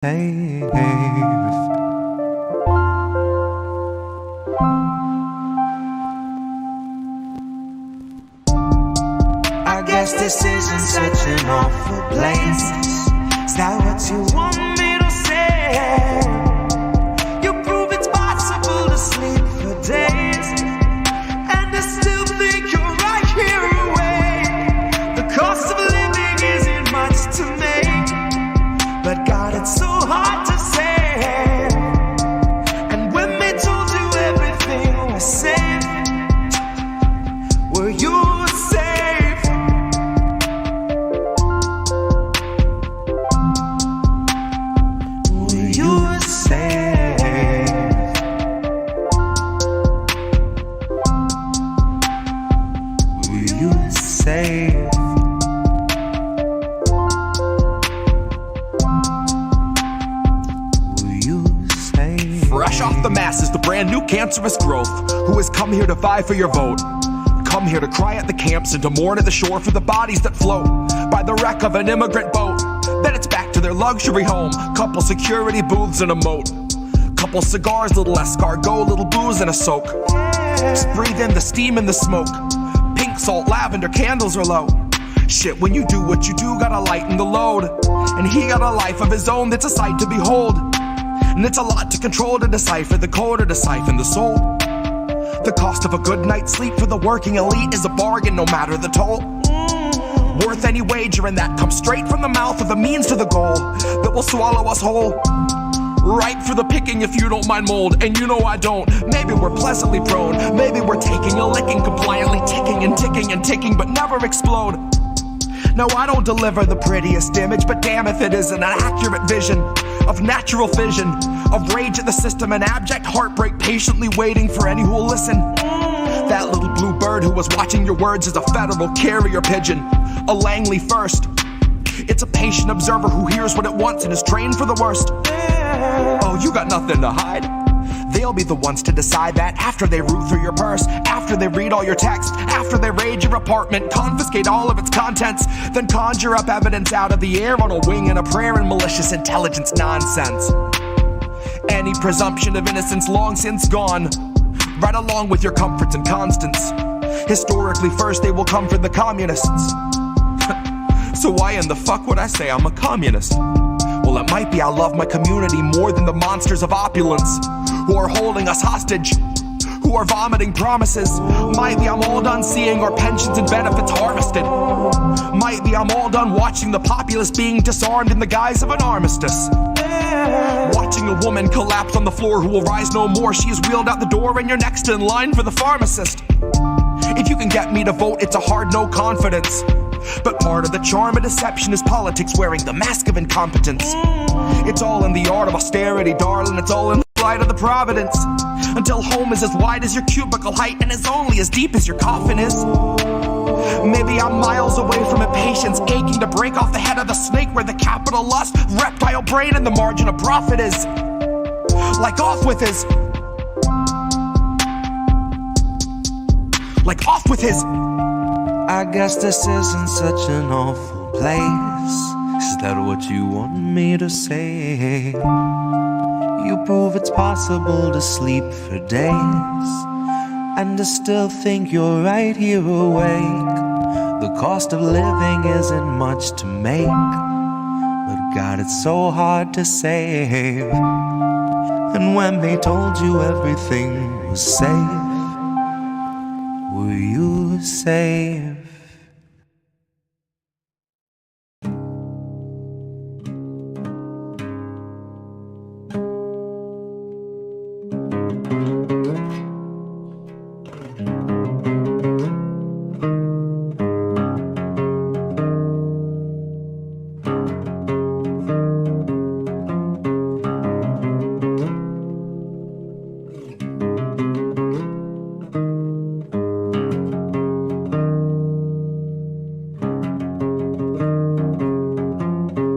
I guess this isn't such an awful place. Is that what you want me to say? You prove it's possible to sleep for days, and I still think you're right here awake. The cost of living isn't much to make, but God, it's so hard to say. And when they told you everything was safe, were you safe? Were you safe? Were you safe? Fresh off the masses, the brand new cancerous growth, who has come here to vie for your vote. Come here to cry at the camps and to mourn at the shore for the bodies that float by the wreck of an immigrant boat. Then it's back to their luxury home, couple security booths and a moat, couple cigars, little escargot, little booze and a soak. Just breathe in the steam and the smoke. Pink salt, lavender, candles are low. Shit, when you do what you do, gotta lighten the load. And he got a life of his own that's a sight to behold. And it's a lot to control, to decipher the code or to siphon the soul. The cost of a good night's sleep for the working elite is a bargain, no matter the toll. Worth any wager, and that comes straight from the mouth of the means to the goal that will swallow us whole. Ripe for the picking if you don't mind mold, and you know I don't. Maybe we're pleasantly prone, maybe we're taking a licking, compliantly ticking and ticking and ticking, but never explode. No, I don't deliver the prettiest image, but damn if it isn't an accurate vision of natural fission, of rage at the system and abject heartbreak, patiently waiting for any who will listen. That little blue bird who was watching your words is a federal carrier pigeon, a Langley first. It's a patient observer who hears what it wants and is trained for the worst. Oh, you got nothing to hide. They'll be the ones to decide that after they root through your purse, after they read all your text, after they raid your apartment, confiscate all of its contents, then conjure up evidence out of the air on a wing and a prayer and malicious intelligence nonsense. Any presumption of innocence long since gone, right along with your comforts and constants. Historically first they will come for the communists. So why in the fuck would I say I'm a communist? Well, it might be I love my community more than the monsters of opulence who are holding us hostage, who are vomiting promises. Might be I'm all done seeing our pensions and benefits harvested. Might be I'm all done watching the populace being disarmed in the guise of an armistice. Watching a woman collapse on the floor who will rise no more. She is wheeled out the door and you're next in line for the pharmacist. If you can get me to vote, it's a hard no confidence. But part of the charm of deception is politics wearing the mask of incompetence. It's all in the art of austerity, darling. It's all in the light of the providence. Until home is as wide as your cubicle height and is only as deep as your coffin is. Maybe I'm miles away from impatience, aching to break off the head of the snake where the capital lust, reptile brain, and the margin of profit is. Like off with his. Like off with his. I guess this isn't such an awful place. Is that what you want me to say? You prove it's possible to sleep for days, and I still think you're right here awake. The cost of living isn't much to make, but God, it's so hard to save. And when they told you everything was safe, were you safe?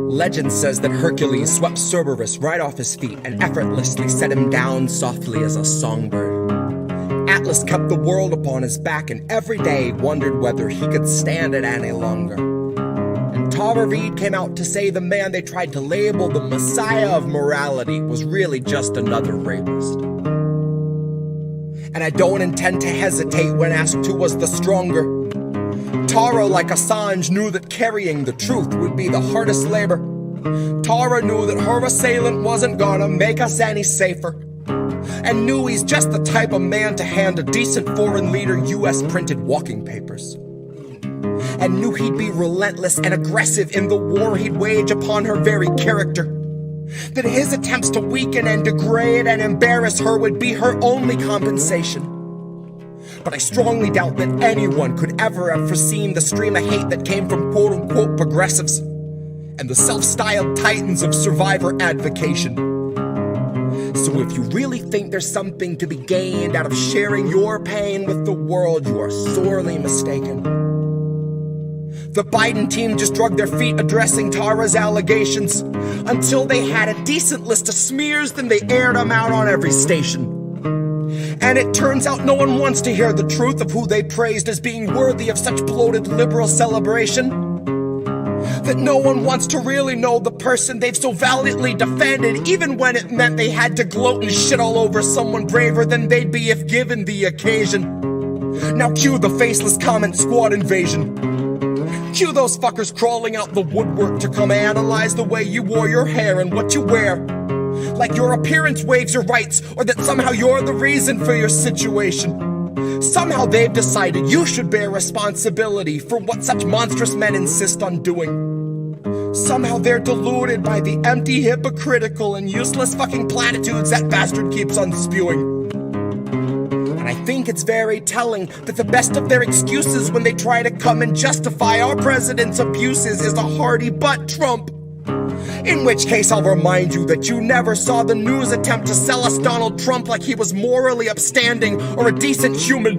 Legend says that Hercules swept Cerberus right off his feet and effortlessly set him down softly as a songbird. Atlas kept the world upon his back and every day wondered whether he could stand it any longer. And TheTaraReade came out to say the man they tried to label the messiah of morality was really just another rapist. And I don't intend to hesitate when asked who was the stronger. Tara, like Assange, knew that carrying the truth would be the hardest labor. Tara knew that her assailant wasn't gonna make us any safer, and knew he's just the type of man to hand a decent foreign leader US-printed walking papers. And knew he'd be relentless and aggressive in the war he'd wage upon her very character. That his attempts to weaken and degrade and embarrass her would be her only compensation. But I strongly doubt that anyone could ever have foreseen the stream of hate that came from quote-unquote progressives and the self-styled titans of survivor advocation. So if you really think there's something to be gained out of sharing your pain with the world, you are sorely mistaken. The Biden team just dragged their feet addressing Tara's allegations. Until they had a decent list of smears, then they aired them out on every station. And it turns out no one wants to hear the truth of who they praised as being worthy of such bloated liberal celebration. That no one wants to really know the person they've so valiantly defended, even when it meant they had to gloat and shit all over someone braver than they'd be if given the occasion. Now cue the faceless comment squad invasion. Cue those fuckers crawling out the woodwork to come analyze the way you wore your hair and what you wear. Like your appearance waives your rights, or that somehow you're the reason for your situation. Somehow they've decided you should bear responsibility for what such monstrous men insist on doing. Somehow they're deluded by the empty, hypocritical, and useless fucking platitudes that bastard keeps on spewing. And I think it's very telling that the best of their excuses when they try to come and justify our president's abuses is a hearty butt Trump. In which case I'll remind you that you never saw the news attempt to sell us Donald Trump like he was morally upstanding or a decent human.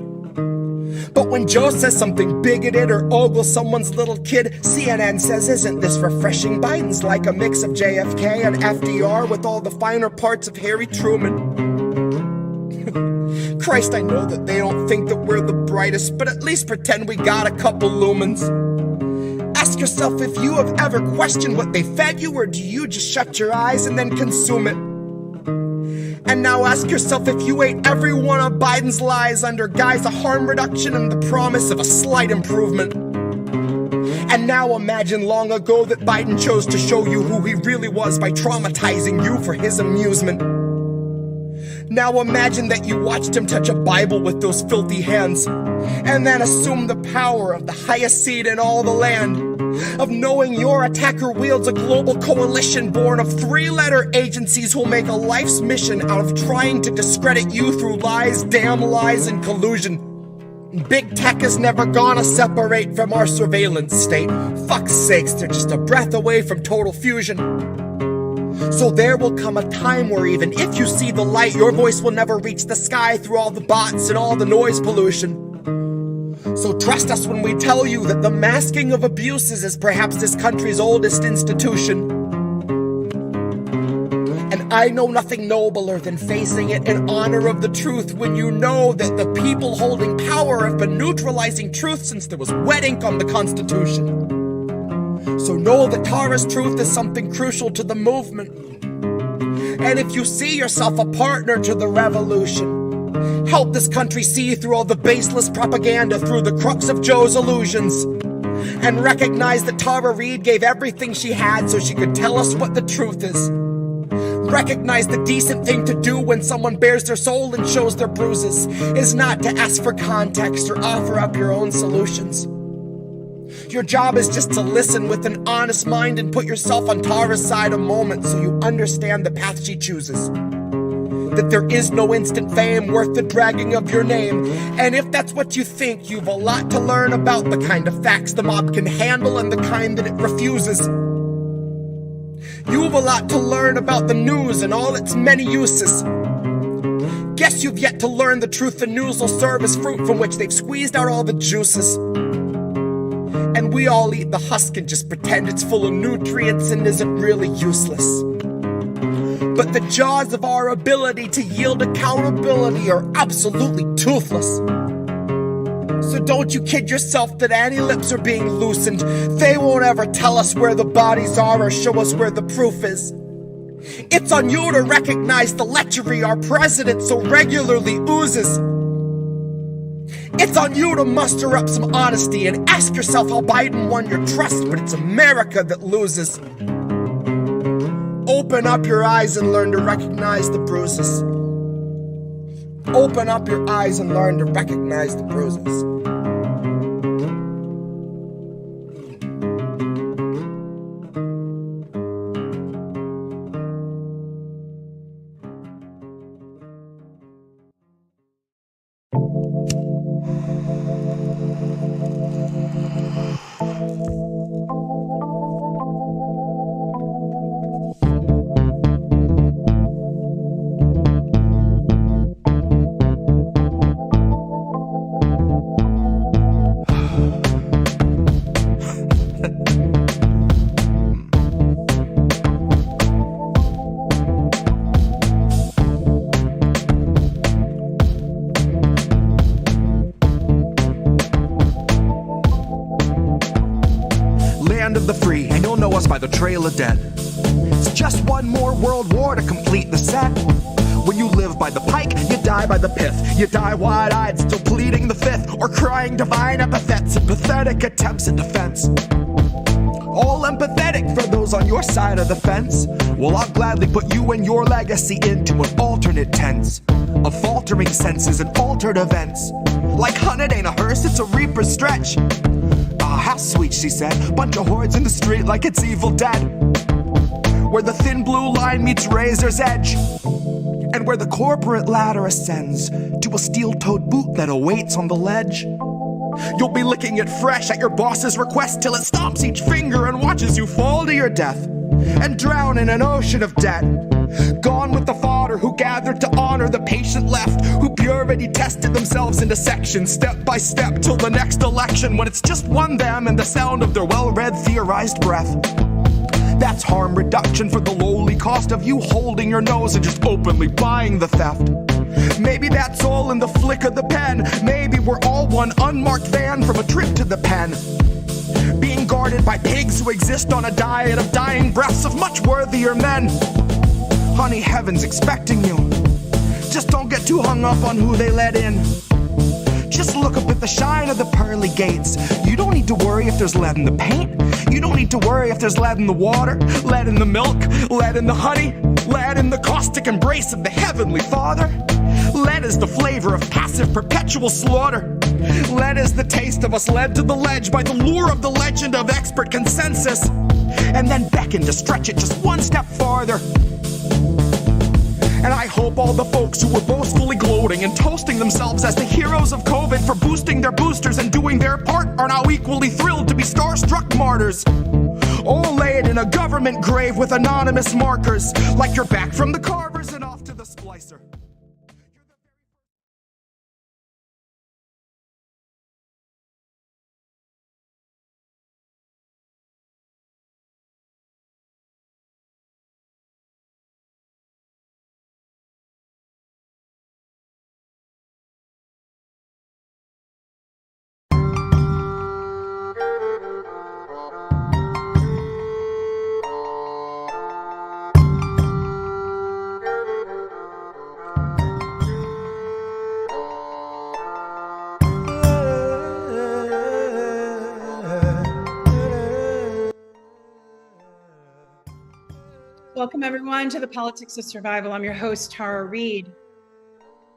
But when Joe says something bigoted or ogles someone's little kid, CNN says, "Isn't this refreshing? Biden's like a mix of JFK and FDR with all the finer parts of Harry Truman." Christ, I know that they don't think that we're the brightest, but at least pretend we got a couple lumens. Ask yourself if you have ever questioned what they fed you, or do you just shut your eyes and then consume it? And now ask yourself if you ate every one of Biden's lies under guise of harm reduction and the promise of a slight improvement. And now imagine long ago that Biden chose to show you who he really was by traumatizing you for his amusement. Now imagine that you watched him touch a Bible with those filthy hands, and then assume the power of the highest seat in all the land, of knowing your attacker wields a global coalition born of three-letter agencies who'll make a life's mission out of trying to discredit you through lies, damn lies, and collusion. Big tech is never gonna separate from our surveillance state. Fuck's sakes, they're just a breath away from total fusion. So there will come a time where even if you see the light, your voice will never reach the sky through all the bots and all the noise pollution. So trust us when we tell you that the masking of abuses is perhaps this country's oldest institution. And I know nothing nobler than facing it in honor of the truth when you know that the people holding power have been neutralizing truth since there was wet ink on the Constitution. So know that Tara's truth is something crucial to the movement. And if you see yourself a partner to the revolution, help this country see through all the baseless propaganda through the crux of Joe's illusions. And recognize that TheTaraReade gave everything she had so she could tell us what the truth is. Recognize the decent thing to do when someone bares their soul and shows their bruises is not to ask for context or offer up your own solutions. Your job is just to listen with an honest mind and put yourself on Tara's side a moment so you understand the path she chooses. That there is no instant fame worth the dragging of your name. And if that's what you think, you've a lot to learn about the kind of facts the mob can handle and the kind that it refuses. You've a lot to learn about the news and all its many uses. Guess you've yet to learn the truth the news will serve as fruit from which they've squeezed out all the juices. And we all eat the husk and just pretend it's full of nutrients and isn't really useless. But the jaws of our ability to yield accountability are absolutely toothless. So don't you kid yourself that any lips are being loosened. They won't ever tell us where the bodies are or show us where the proof is. It's on you to recognize the lechery our president so regularly oozes. It's on you to muster up some honesty and ask yourself how Biden won your trust, but it's America that loses. Open up your eyes and learn to recognize the bruises. Open up your eyes and learn to recognize the bruises. Of the free, and you'll know us by the trail of dead. It's just one more world war to complete the set. When you live by the pike, you die by the pith. You die wide-eyed, still pleading the fifth, or crying divine epithets and pathetic attempts at defense. All empathetic for those on your side of the fence. Well, I'll gladly put you and your legacy into an alternate tense of faltering senses and altered events. Like hun, it ain't a hearse, it's a reaper's stretch. Ah, how sweet, she said. Bunch of hordes in the street like it's Evil Dead. Where the thin blue line meets razor's edge. And where the corporate ladder ascends to a steel-toed boot that awaits on the ledge. You'll be licking it fresh at your boss's request till it stomps each finger and watches you fall to your death. And drown in an ocean of debt. Gone with the fodder who gathered to honor the patient left, who purity tested themselves into sections, step by step till the next election, when it's just one them and the sound of their well-read theorized breath. That's harm reduction for the lowly cost of you holding your nose and just openly buying the theft. Maybe that's all in the flick of the pen. Maybe we're all one unmarked van from a trip to the pen, being guarded by pigs who exist on a diet of dying breaths of much worthier men. Honey, heaven's expecting you. Just don't get too hung up on who they let in. Just look up at the shine of the pearly gates. You don't need to worry if there's lead in the paint. You don't need to worry if there's lead in the water, lead in the milk, lead in the honey, lead in the caustic embrace of the Heavenly Father. Lead is the flavor of passive perpetual slaughter. Lead is the taste of us led to the ledge by the lure of the legend of expert consensus, and then beckon to stretch it just one step farther. And I hope all the folks who were boastfully gloating and toasting themselves as the heroes of COVID for boosting their boosters and doing their part are now equally thrilled to be starstruck martyrs. All laid in a government grave with anonymous markers, like you're back from the carvers and off to the splicer. Welcome everyone to the Politics of Survival. I'm your host, TaraReade.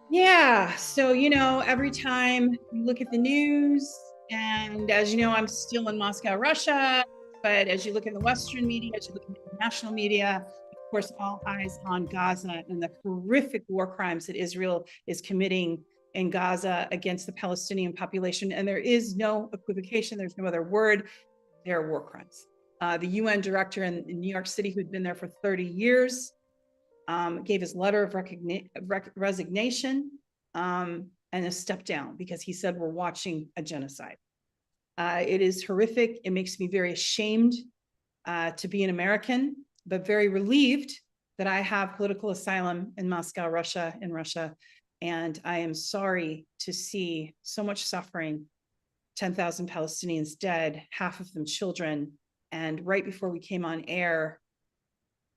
Yeah, so every time you look at the news, and as you know, I'm still in Moscow, Russia, but as you look at the Western media, as you look at the international media, of course, all eyes on Gaza and the horrific war crimes that Israel is committing in Gaza against the Palestinian population. And there is no equivocation, there's no other word, they are war crimes. The UN director in New York City, who'd been there for 30 years, gave his letter of resignation and a step down because he said, we're watching a genocide. It is horrific. It makes me very ashamed to be an American, but very relieved that I have political asylum in Moscow, Russia, And I am sorry to see so much suffering 10,000 Palestinians dead, half of them children. And right before we came on air,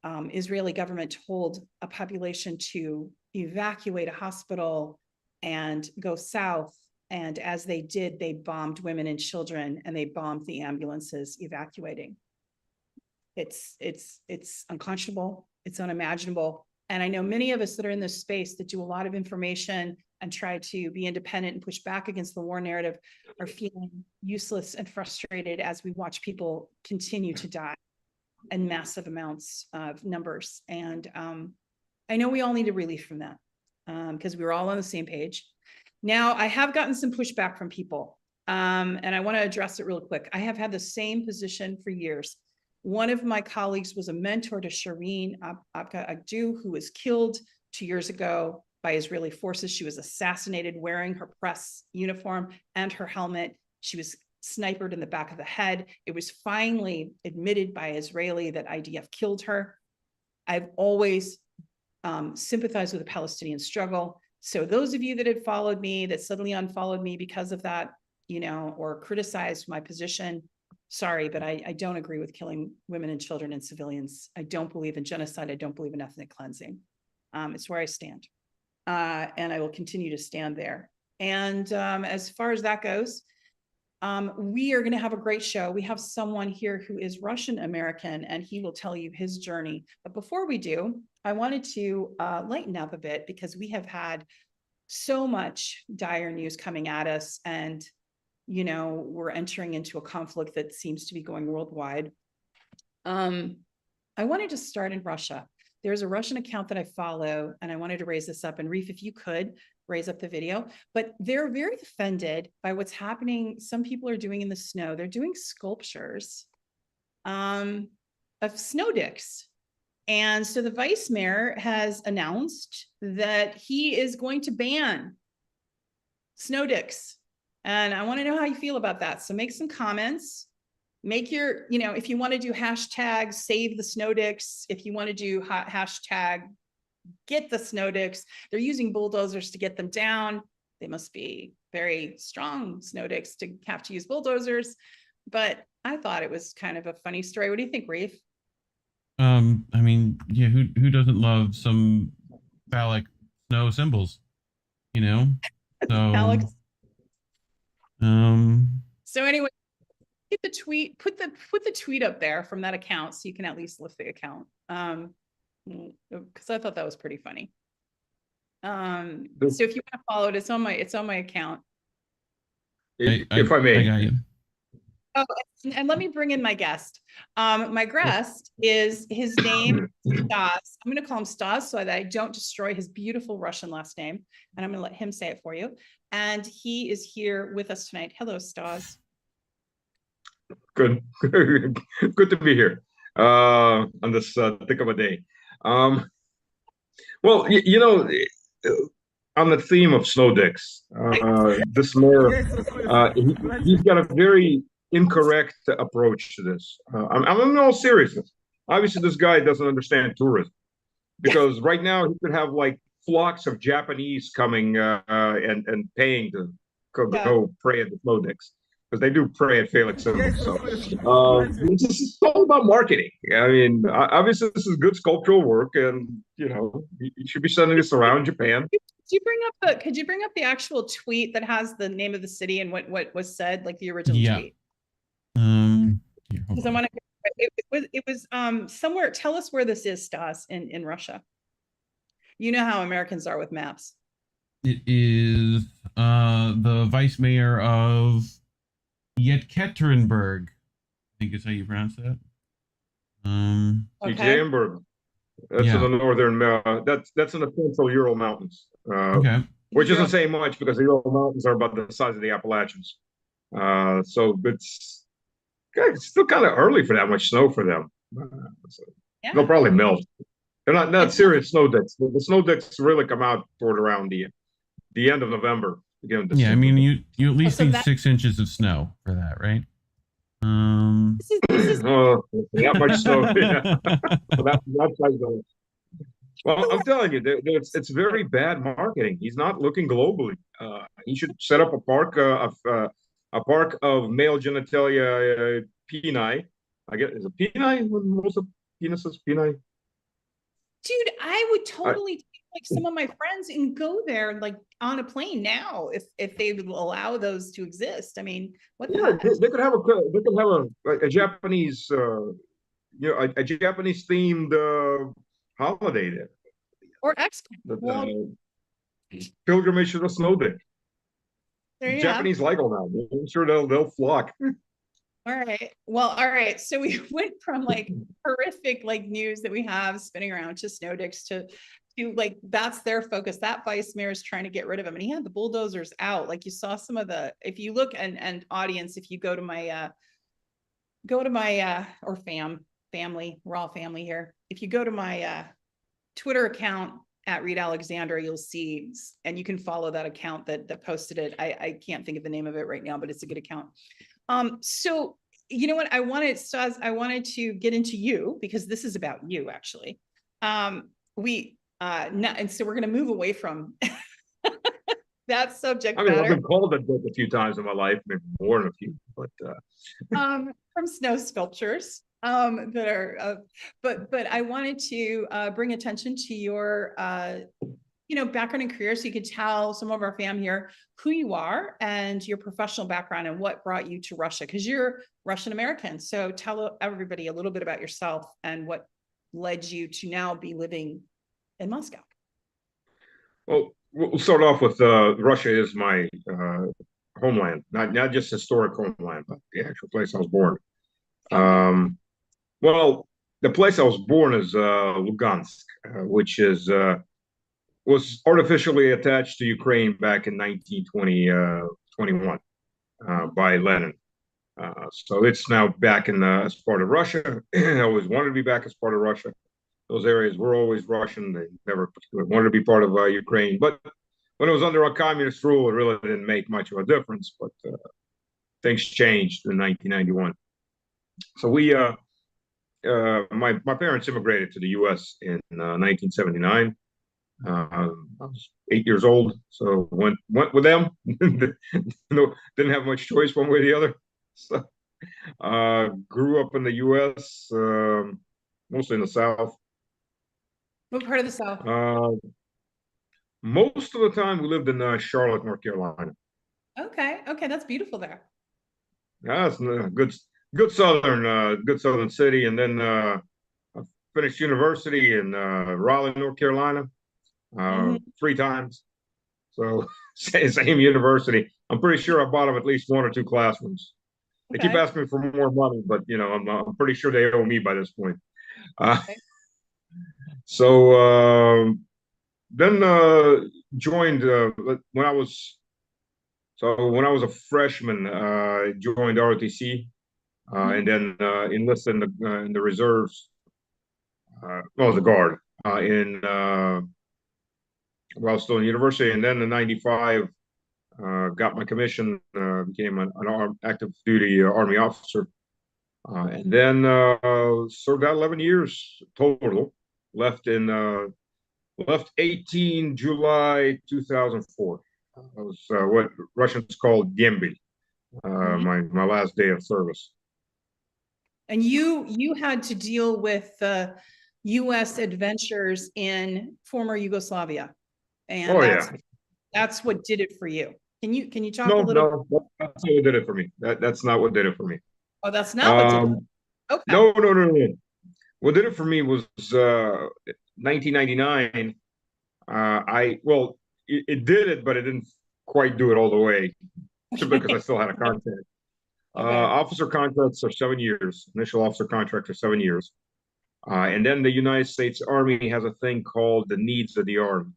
Israeli government told a population to evacuate a hospital and go south. And as they did, they bombed women and children, and they bombed the ambulances evacuating. It's unconscionable. It's unimaginable. And I know many of us that are in this space that do a lot of information and try to be independent and push back against the war narrative are feeling useless and frustrated as we watch people continue to die in massive amounts of numbers. And I know we all need a relief from that because we were all on the same page. Now, I have gotten some pushback from people, and I want to address it real quick. I have had the same position for years. One of my colleagues was a mentor to Shireen Abga-Agdu, who was killed 2 years ago by Israeli forces. She was assassinated wearing her press uniform and her helmet. She was sniped in the back of the head. It was finally admitted by Israeli that IDF killed her. I've always sympathized with the Palestinian struggle. So those of you that had followed me, that suddenly unfollowed me because of that, or criticized my position, sorry, but I don't agree with killing women and children and civilians. I don't believe in genocide. I don't believe in ethnic cleansing. It's where I stand. And I will continue to stand there. And as far as that goes, we are going to have a great show. We have someone here who is Russian American, and he will tell you his journey. But before we do, I wanted to lighten up a bit because we have had so much dire news coming at us, and we're entering into a conflict that seems to be going worldwide. I wanted to start in Russia. There's a Russian account that I follow, and I wanted to raise this up. And Reef, if you could raise up the video, but they're very offended by what's happening. Some people are doing in the snow. They're doing sculptures of snow dicks. And so the vice mayor has announced that he is going to ban snow dicks. And I want to know how you feel about that. So make some comments. Make your, if you want to do hashtag save the snow dicks, if you want to do hashtag get the snow dicks, they're using bulldozers to get them down. They must be very strong snow dicks to have to use bulldozers. But I thought it was kind of a funny story. What do you think, Reef? I mean, yeah, who doesn't love some phallic snow symbols, So, Alex. So anyway, get the tweet, put the tweet up there from that account so you can at least lift the account. Because I thought that was pretty funny. So if you want to follow it, it's on my account. If I may. I got you. Oh, and let me bring in my guest. My guest is, his name Stas. I'm going to call him Stas so that I don't destroy his beautiful Russian last name. And I'm going to let him say it for you. And he is here with us tonight. Hello, Stas. Good. Good to be here on this thick of a day. Well, on the theme of snow dicks, this mayor, he's got a very incorrect approach to this. I'm in all seriousness. Obviously, this guy doesn't understand tourism, because right now he could have like flocks of Japanese coming and paying to go pray at the snow dicks, because they do pray at phallic symbols. So this is all about marketing. I mean, obviously this is good sculptural work, and you should be sending this around Japan. Could you bring up the actual tweet that has the name of the city and what was said, like the original tweet? Because I want to. It was somewhere. Tell us where this is, Stas, in Russia. You know how Americans are with maps. It is the vice mayor of Yekaterinburg, I think is how you pronounce that. Yekaterinburg. That's in the northern. That's in the central Ural Mountains. Okay. Which doesn't say much, because the Ural Mountains are about the size of the Appalachians. So it's still kind of early for that much snow for them. They'll probably melt. They're not serious snow dicks. The snow dicks really come out toward around the end of November. I mean, you at least need 6 inches of snow for that, right? Not much snow. Yeah. Well, I'm telling you, it's very bad marketing. He's not looking globally. He should set up a park of a part of male genitalia peni. I guess is a peni most of penises peni. Dude, I would totally take like some of my friends and go there like on a plane now if they would allow those to exist. I mean, what the Yeah, heck? they could have a Japanese a Japanese themed holiday there. Or X. The Well, pilgrimage to the snow dick. there you have. Japanese like all that. I'm sure they'll flock. All right. Well, all right. So we went from like horrific like news that we have spinning around to snow dicks to like that's their focus. That vice mayor is trying to get rid of him, and he had the bulldozers out. Like you saw some of the. If you look and audience, if you go to my or family, we're all family here. If you go to my Twitter account at Reade Alexandra, you'll see, and you can follow that account that posted it. I can't think of the name of it right now, but it's a good account. So you know what I wanted, Stas, I wanted to get into you because this is about you actually. And so we're going to move away from that subject I mean, matter. I've been called a dick a few times in my life, maybe more than a few, but from snow sculptures that are, but I wanted to bring attention to your background and career so you could tell some of our fam here who you are and your professional background and what brought you to Russia, because you're Russian American. So tell everybody a little bit about yourself and what led you to now be living in Moscow. well, we'll start off with Russia is my homeland, not just historic homeland, but the actual place I was born. Well, the place I was born is Lugansk, which was artificially attached to Ukraine back in 1921 by Lenin. So it's now back as part of Russia. I always wanted to be back as part of Russia. Those areas were always Russian. They never wanted to be part of Ukraine. But when it was under a communist rule, it really didn't make much of a difference. But things changed in 1991. So my parents immigrated to the U.S. in 1979. I was 8 years old, so went with them. Didn't have much choice one way or the other. So grew up in the U.S., mostly in the South. What part of the South? Most of the time, we lived in Charlotte, North Carolina. Okay, that's beautiful there. Yeah, it's a good southern city, and then I finished university in Raleigh, North Carolina. 3 times. So same university. I'm pretty sure I bought them at least 1 or 2 classrooms. They keep asking me for more money, but I'm pretty sure they owe me by this point. So then joined when I was a freshman. Joined ROTC and then enlisted in the reserves. As a guard while still in university, and then in '95 got my commission, became an active duty Army officer, and then served out 11 years total. Left 18 July 2004. That was what Russians call Dembi, my last day of service. And you had to deal with the U.S. adventures in former Yugoslavia. And that's what did it for you. Can you talk a little? No, that's not what did it for me. That's not what did it for me. Oh, that's not what did it. Okay. No. What did it for me was 1999. It did it, but it didn't quite do it all the way, because I still had a contract. Officer contracts are 7 years. Initial officer contracts are 7 years. And then the United States Army has a thing called the needs of the Army.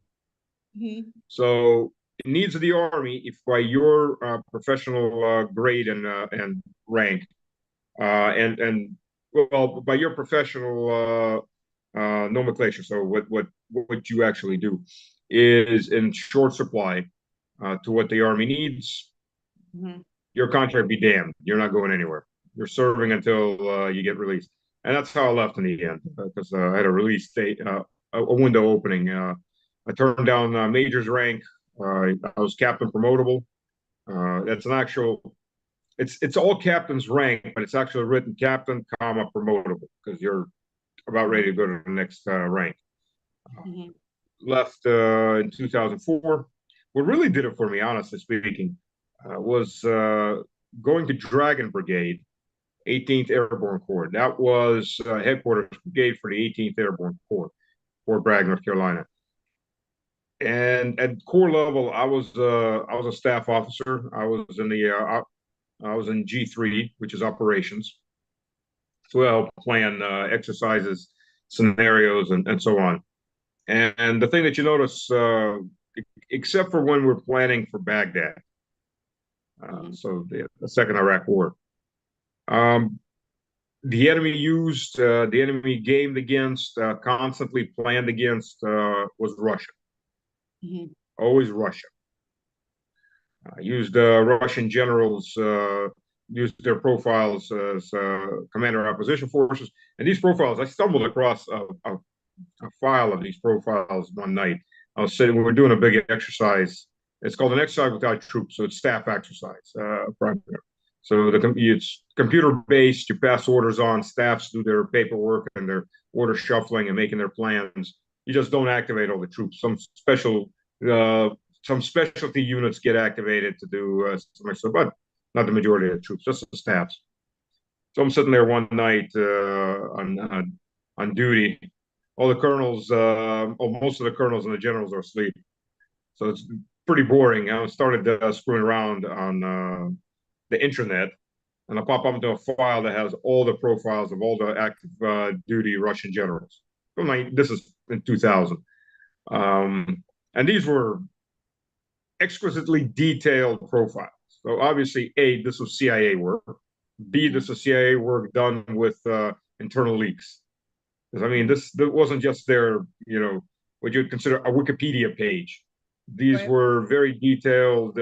So the needs of the Army, if by your professional grade and rank, by your professional nomenclature, so what you actually do, is in short supply to what the Army needs. Your contract be damned. You're not going anywhere. You're serving until you get released. And that's how I left in the end, because I had a release date, a window opening. I turned down major's rank. I was captain promotable. That's an actual it's all captain's rank, but it's actually written captain, comma, promotable, because you're about ready to go to the next rank. Mm-hmm. Left in 2004. What really did it for me, honestly speaking, was going to Dragon Brigade, 18th Airborne Corps. That was headquarters brigade for the 18th Airborne Corps, Fort Bragg, North Carolina. And at corps level, I was a staff officer. I was in G3, which is operations. So we help plan exercises, scenarios, and so on. And the thing that you notice, except for when we're planning for Baghdad, so the Second Iraq War, the enemy gamed against, constantly planned against, was Russia. Mm-hmm. Always Russia. Used Russian generals, used their profiles as commander of opposition forces. And these profiles, I stumbled across a file of these profiles one night. I was sitting, we were doing a big exercise. It's called an exercise without troops, so it's staff exercise. So it's computer-based, you pass orders on, staffs do their paperwork and their order shuffling and making their plans. You just don't activate all the troops. Some specialty units get activated to do so, but not the majority of the troops, just the staffs. So I'm sitting there one night on duty. All the colonels, most of the colonels and the generals are asleep. So it's pretty boring. I started screwing around on the intranet, and I pop up into a file that has all the profiles of all the active duty Russian generals. This is in 2000. And these were exquisitely detailed profiles. So obviously, A, this was CIA work. B, this was CIA work done with internal leaks. Because I mean, this wasn't just their, what you'd consider a Wikipedia page. These were very detailed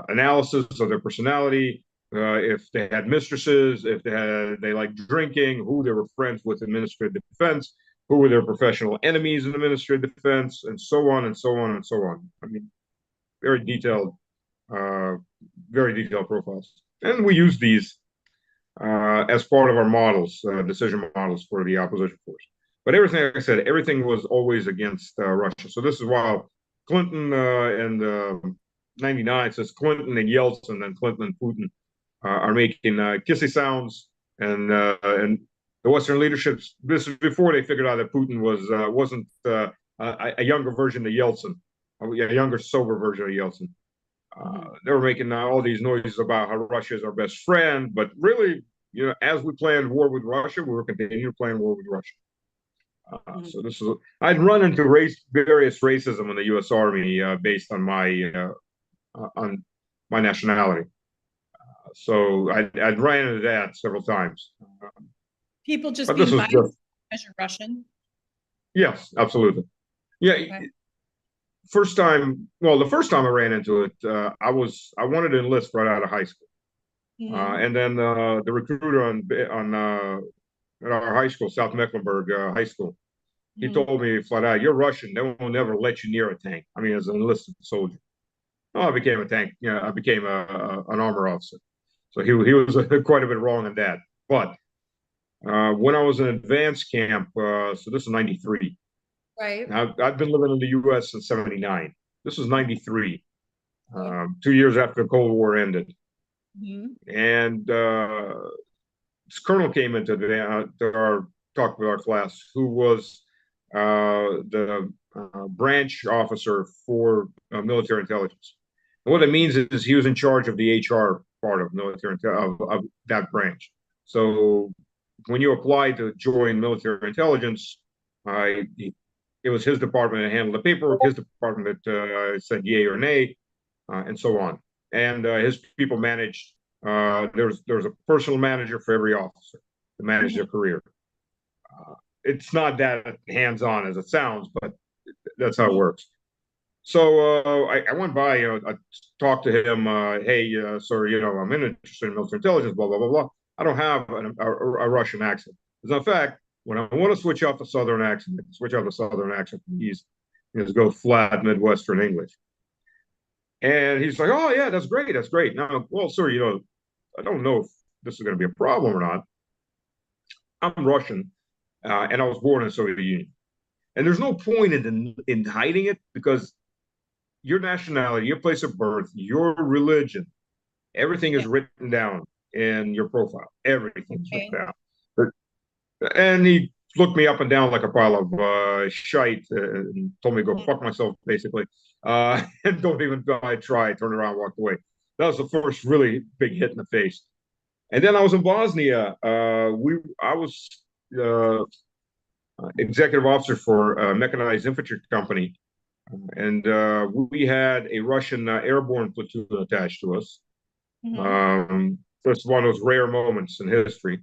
analysis of their personality, if they had mistresses, if they liked drinking, who they were friends with in Ministry of Defense, who were their professional enemies in the Ministry of Defense, and so on and so on and so on. I mean, very detailed profiles. And we use these as part of our models, decision models for the opposition force. But everything, like I said, everything was always against Russia. So this is why Clinton and 99 says Clinton and Yeltsin and Clinton and Putin are making kissy sounds, and the Western leaderships. This is before they figured out that Putin wasn't a younger version of Yeltsin, a younger, sober version of Yeltsin. They were making all these noises about how Russia is our best friend, but really, as we planned war with Russia, we were continuing playing war with Russia. So this is, I'd run into various racism in the U.S. Army based on my nationality. So I'd ran into that several times. People just but being this was biased because you're Russian. Yes, absolutely. Yeah. Okay. The first time I ran into it, I wanted to enlist right out of high school. And then the recruiter on at our high school, South Mecklenburg High School, he told me flat out, "You're Russian. They will never let you near a tank." I mean, as an enlisted soldier. Oh, I became a tank. I became an armor officer. So he was quite a bit wrong on that. But when I was in advanced camp, so this is 93. Right. I've been living in the U.S. since 79. This was 93, 2 years after the Cold War ended. And this colonel came into our talk with our class, who was the branch officer for military intelligence. And what it means is he was in charge of the HR part of military of that branch. So when you apply to join military intelligence, it was his department that handled the paperwork, his department that said yay or nay, and so on. And his people managed. There was a personal manager for every officer to manage their career. It's not that hands-on as it sounds, but that's how it works. So I went by, I talked to him. Hey, sir, I'm interested in military intelligence. Blah blah blah blah. I don't have a Russian accent. As a fact, when I want to switch off the Southern accent, from the East, just go flat Midwestern English. And he's like, "Oh yeah, that's great, that's great." Now, well, sir, I don't know if this is going to be a problem or not. I'm Russian, and I was born in the Soviet Union. And there's no point in hiding it because your nationality, your place of birth, your religion, everything is written down in your profile. Everything is written down. And he looked me up and down like a pile of shite and told me to go fuck myself, basically. And don't even try, turned around, walked away. That was the first really big hit in the face. And then I was in Bosnia. I was executive officer for a mechanized infantry company, and we had a Russian airborne platoon attached to us. First one of those rare moments in history.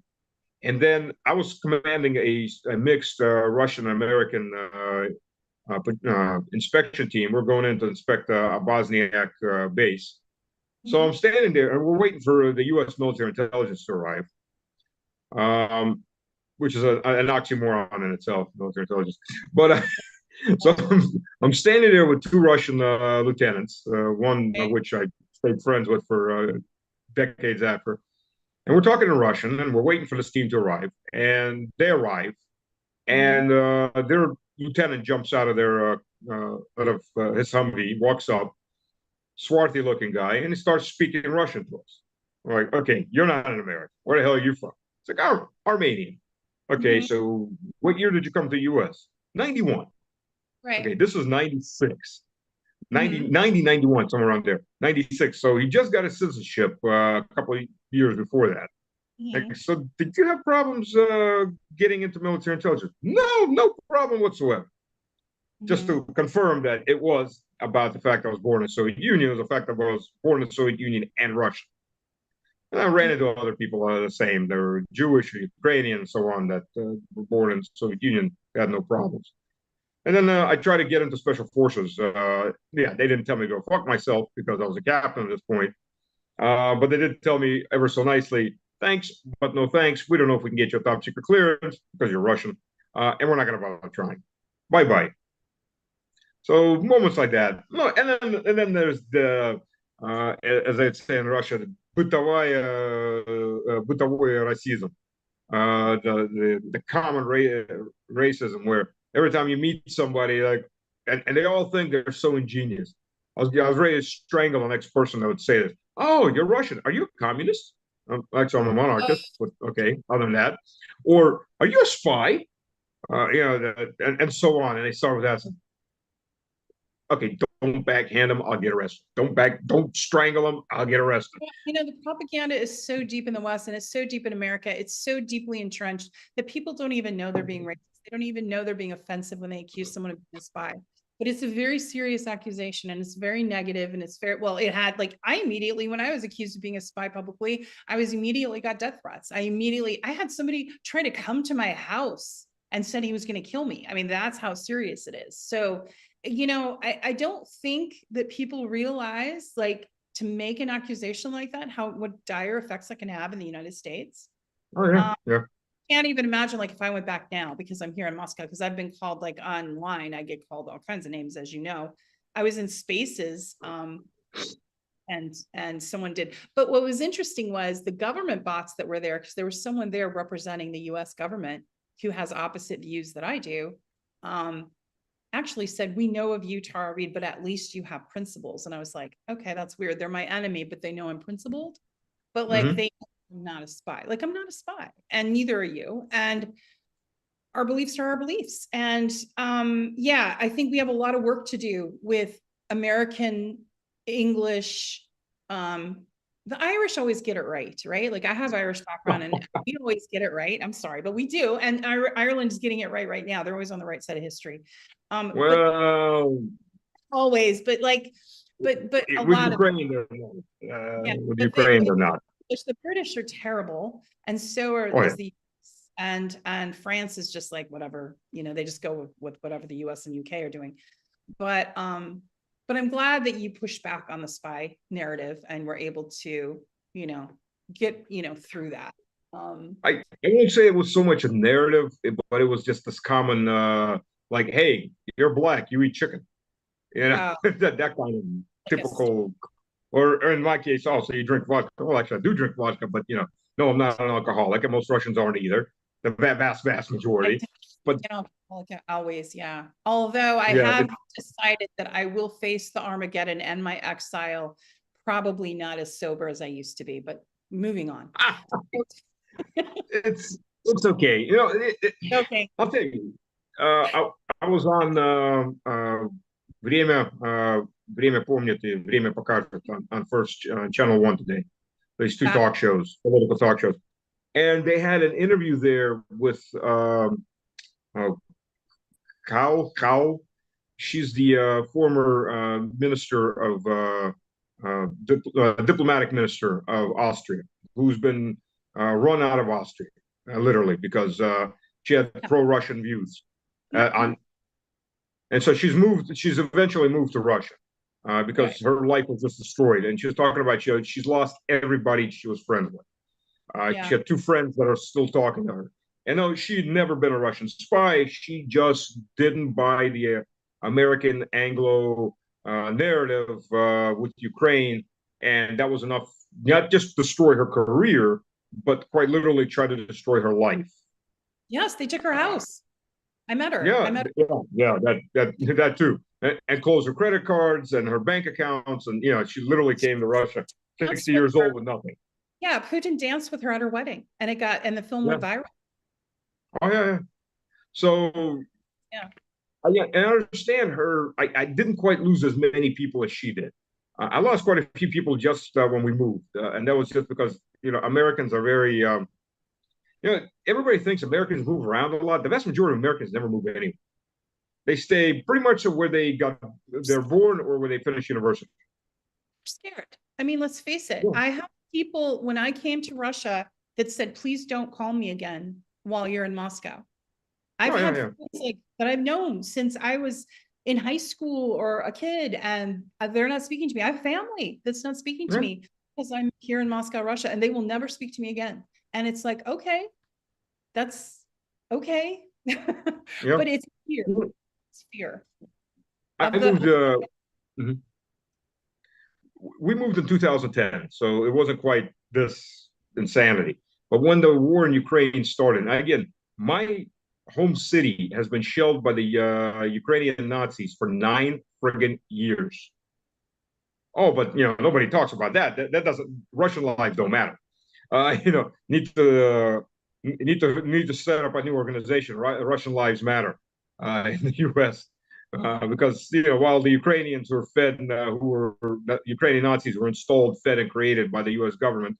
And then I was commanding a mixed Russian-American inspection team. We're going in to inspect a Bosniak base. So I'm standing there, and we're waiting for the U.S. military intelligence to arrive, which is an oxymoron in itself, military intelligence. But so I'm standing there with two Russian lieutenants, one of which I stayed friends with for decades after. And we're talking in Russian, and we're waiting for this team to arrive. And they arrive, and their lieutenant jumps out of his Humvee, walks up, swarthy looking guy, and he starts speaking Russian to us. We're like, okay, you're not an American. Where the hell are you from? It's like, Armenian. Okay, so what year did you come to the US? 91. Right. Okay, this was 96. 90, 91, somewhere around there. 96. So he just got his citizenship a couple of years before that. Like, so did you have problems getting into military intelligence? No problem whatsoever. Just to confirm that it was about the fact I was born in the Soviet Union, it was the fact that I was born in the Soviet Union and Russia. And I ran into other people the same. They were Jewish, Ukrainian, and so on that were born in the Soviet Union, had no problems. And then I tried to get into special forces. They didn't tell me to go fuck myself because I was a captain at this point. But they did tell me ever so nicely, thanks, but no thanks. We don't know if we can get you a top secret clearance because you're Russian. And we're not going to bother trying. Bye-bye. So moments like that. No, and then there's the, as they'd say in Russia, the бытовой racism. The common racism where every time you meet somebody, like, and they all think they're so ingenious. I was ready to strangle the next person that would say this. Oh, you're Russian. Are you a communist? Actually, I'm a monarchist, but okay, other than that. Or are you a spy? And so on. And they start with that. Okay, don't backhand them, I'll get arrested. Don't strangle them, I'll get arrested. The propaganda is so deep in the West and it's so deep in America. It's so deeply entrenched that people don't even know they're being racist. They don't even know they're being offensive when they accuse someone of being a spy. But it's a very serious accusation and it's very negative and it's very, well, it had like, I immediately, when I was accused of being a spy publicly, I was immediately got death threats. I had somebody try to come to my house and said he was going to kill me. I mean, that's how serious it is. So, I don't think that people realize, like, to make an accusation like that, what dire effects that can have in the United States. Oh, yeah. Yeah. Can't even imagine, like, if I went back now, because I'm here in Moscow, because I've been called, like, online, I get called all kinds of names, as you know. I was in Spaces, and someone did. But what was interesting was the government bots that were there, because there was someone there representing the US government who has opposite views that I do. Actually said, we know of you, TaraReade, but at least you have principles. And I was like, okay, that's weird. They're my enemy, but they know I'm principled. But like, I'm not a spy. Like, I'm not a spy, and neither are you. And our beliefs are our beliefs. And I think we have a lot of work to do with American English. The Irish always get it right? Like, I have Irish background and we always get it right. I'm sorry, but we do. And Ireland is getting it right now. They're always on the right side of history. Well, always, but like, but a with lot Ukraine, of with Ukraine, they're not. The British are terrible, and so are the US. And France is just like whatever, they just go with whatever the US and UK are doing. But I'm glad that you pushed back on the spy narrative and were able to, get, through that. I won't say it was so much a narrative, but it was just this common, like, hey, you're black, you eat chicken. That kind of typical, or in my case also, you drink vodka. Well, actually, I do drink vodka, but no, I'm not an alcoholic, and most Russians aren't either. The vast majority. But always, yeah. Although I have decided that I will face the Armageddon and my exile, probably not as sober as I used to be. But moving on. It's okay. Okay. I'll tell you. I was on Время помнит и Время покажет on first channel 1 today. These two talk shows, political talk shows, and they had an interview there with Kau. She's the former minister of diplomatic minister of Austria, who's been run out of Austria, literally, because she had pro-Russian views. And so she's eventually moved to Russia because her life was just destroyed. And she was talking about she's lost everybody she was friends with. She had 2 friends that are still talking to her. And no, she'd never been a Russian spy. She just didn't buy the American Anglo narrative with Ukraine. And that was enough, not just destroy her career, but quite literally try to destroy her life. Yes, they took her house. I met her. That too. And closed her credit cards and her bank accounts. And, she literally came to Russia 60 years old with nothing. Yeah, Putin danced with her at her wedding, and the film went viral. Oh, yeah. So, and I understand her. I didn't quite lose as many people as she did. I lost quite a few people just when we moved. And that was just because, Americans are very, everybody thinks Americans move around a lot. The vast majority of Americans never move anywhere. They stay pretty much where they're born or where they finish university. I'm scared. I mean, let's face it. I have people, when I came to Russia, that said, please don't call me again while you're in Moscow. I've had friends that I've known since I was in high school or a kid, and they're not speaking to me. I have family that's not speaking to me because I'm here in Moscow, Russia, and they will never speak to me again. And it's like, okay, that's okay. But it's fear. It's fear. We moved in 2010, so it wasn't quite this insanity. But when the war in Ukraine started, and again, my home city has been shelled by the Ukrainian Nazis for 9 friggin' years. Oh, but nobody talks about that. That doesn't. Russian lives don't matter. Need to set up a new organization. Russian Lives Matter in the U.S. Because while the Ukrainians were fed, the Ukrainian Nazis were installed, fed, and created by the U.S. government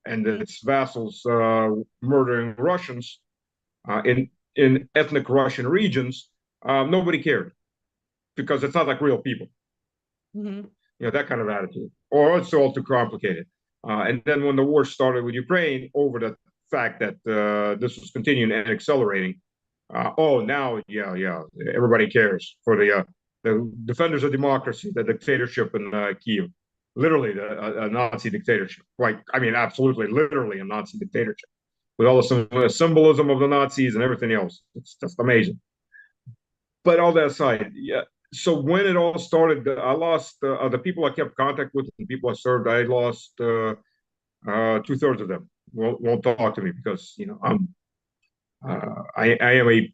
and its vassals, murdering Russians in ethnic Russian regions, nobody cared because it's not like real people. That kind of attitude, or it's all too complicated. And then when the war started with Ukraine, over the fact that this was continuing and accelerating, now, everybody cares for the defenders of democracy, the dictatorship in Kiev, literally a Nazi dictatorship. Absolutely, literally a Nazi dictatorship with all the symbolism of the Nazis and everything else. It's just amazing. But all that aside, so when it all started, I lost the people I kept contact with, the people I served. I lost 2/3 of them. Won't talk to me because I am a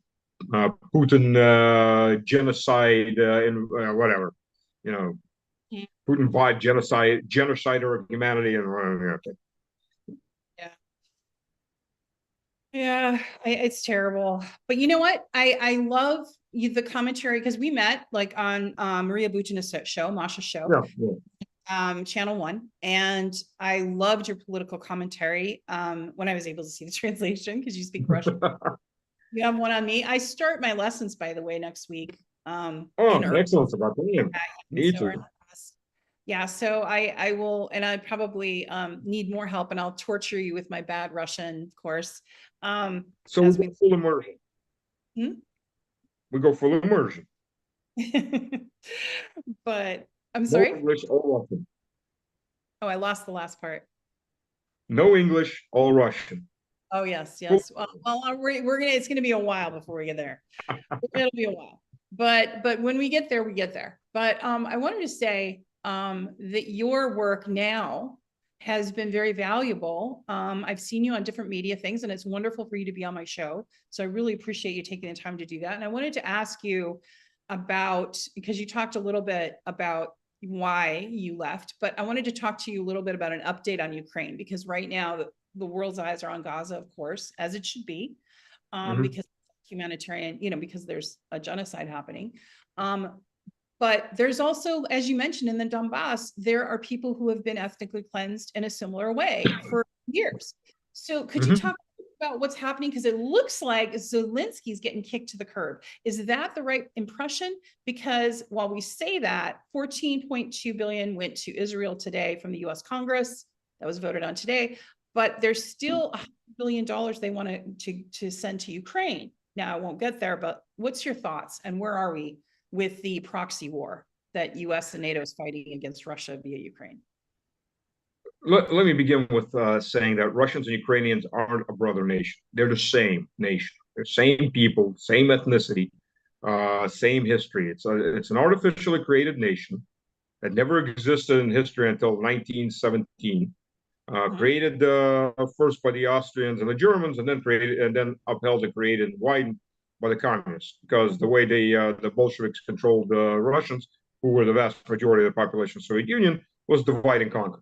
Putin genocide in whatever, Putin vibe genocider of humanity and it's terrible. But you know what? I love the commentary because we met on Maria Butin's show, Masha's show. Channel 1, and I loved your political commentary when I was able to see the translation because you speak Russian. You have one on me. I start my lessons, by the way, next week. Excellent about me too. Yeah, so I will, and I probably need more help, and I'll torture you with my bad Russian, of course. So we go full immersion. We go full immersion. But I'm sorry. No English, all Russian. Oh, I lost the last part. No English, all Russian. Oh yes. Well, we're gonna. It's gonna be a while before we get there. It'll be a while, but when we get there, we get there. But I wanted to say, that your work now has been very valuable. I've seen you on different media things, and it's wonderful for you to be on my show. So I really appreciate you taking the time to do that. And I wanted to ask you about, because you talked a little bit about why you left, but I wanted to talk to you a little bit about an update on Ukraine, because right now the world's eyes are on Gaza, of course, as it should be, because humanitarian, because there's a genocide happening. But there's also, as you mentioned, in the Donbass, there are people who have been ethnically cleansed in a similar way for years. So could you talk about what's happening? Because it looks like Zelensky's getting kicked to the curb. Is that the right impression? Because while we say that, 14.2 billion went to Israel today from the US Congress, that was voted on today, but there's still $100 billion they want to send to Ukraine. Now, I won't get there, but what's your thoughts, and where are we with the proxy war that US and NATO is fighting against Russia via Ukraine? Let me begin with saying that Russians and Ukrainians aren't a brother nation. They're the same nation. They're same people, same ethnicity, same history. It's an artificially created nation that never existed in history until 1917. Created first by the Austrians and the Germans, and then upheld and created and widened by the communists, because the way the Bolsheviks controlled the Russians, who were the vast majority of the population of the Soviet Union, was divide and conquer.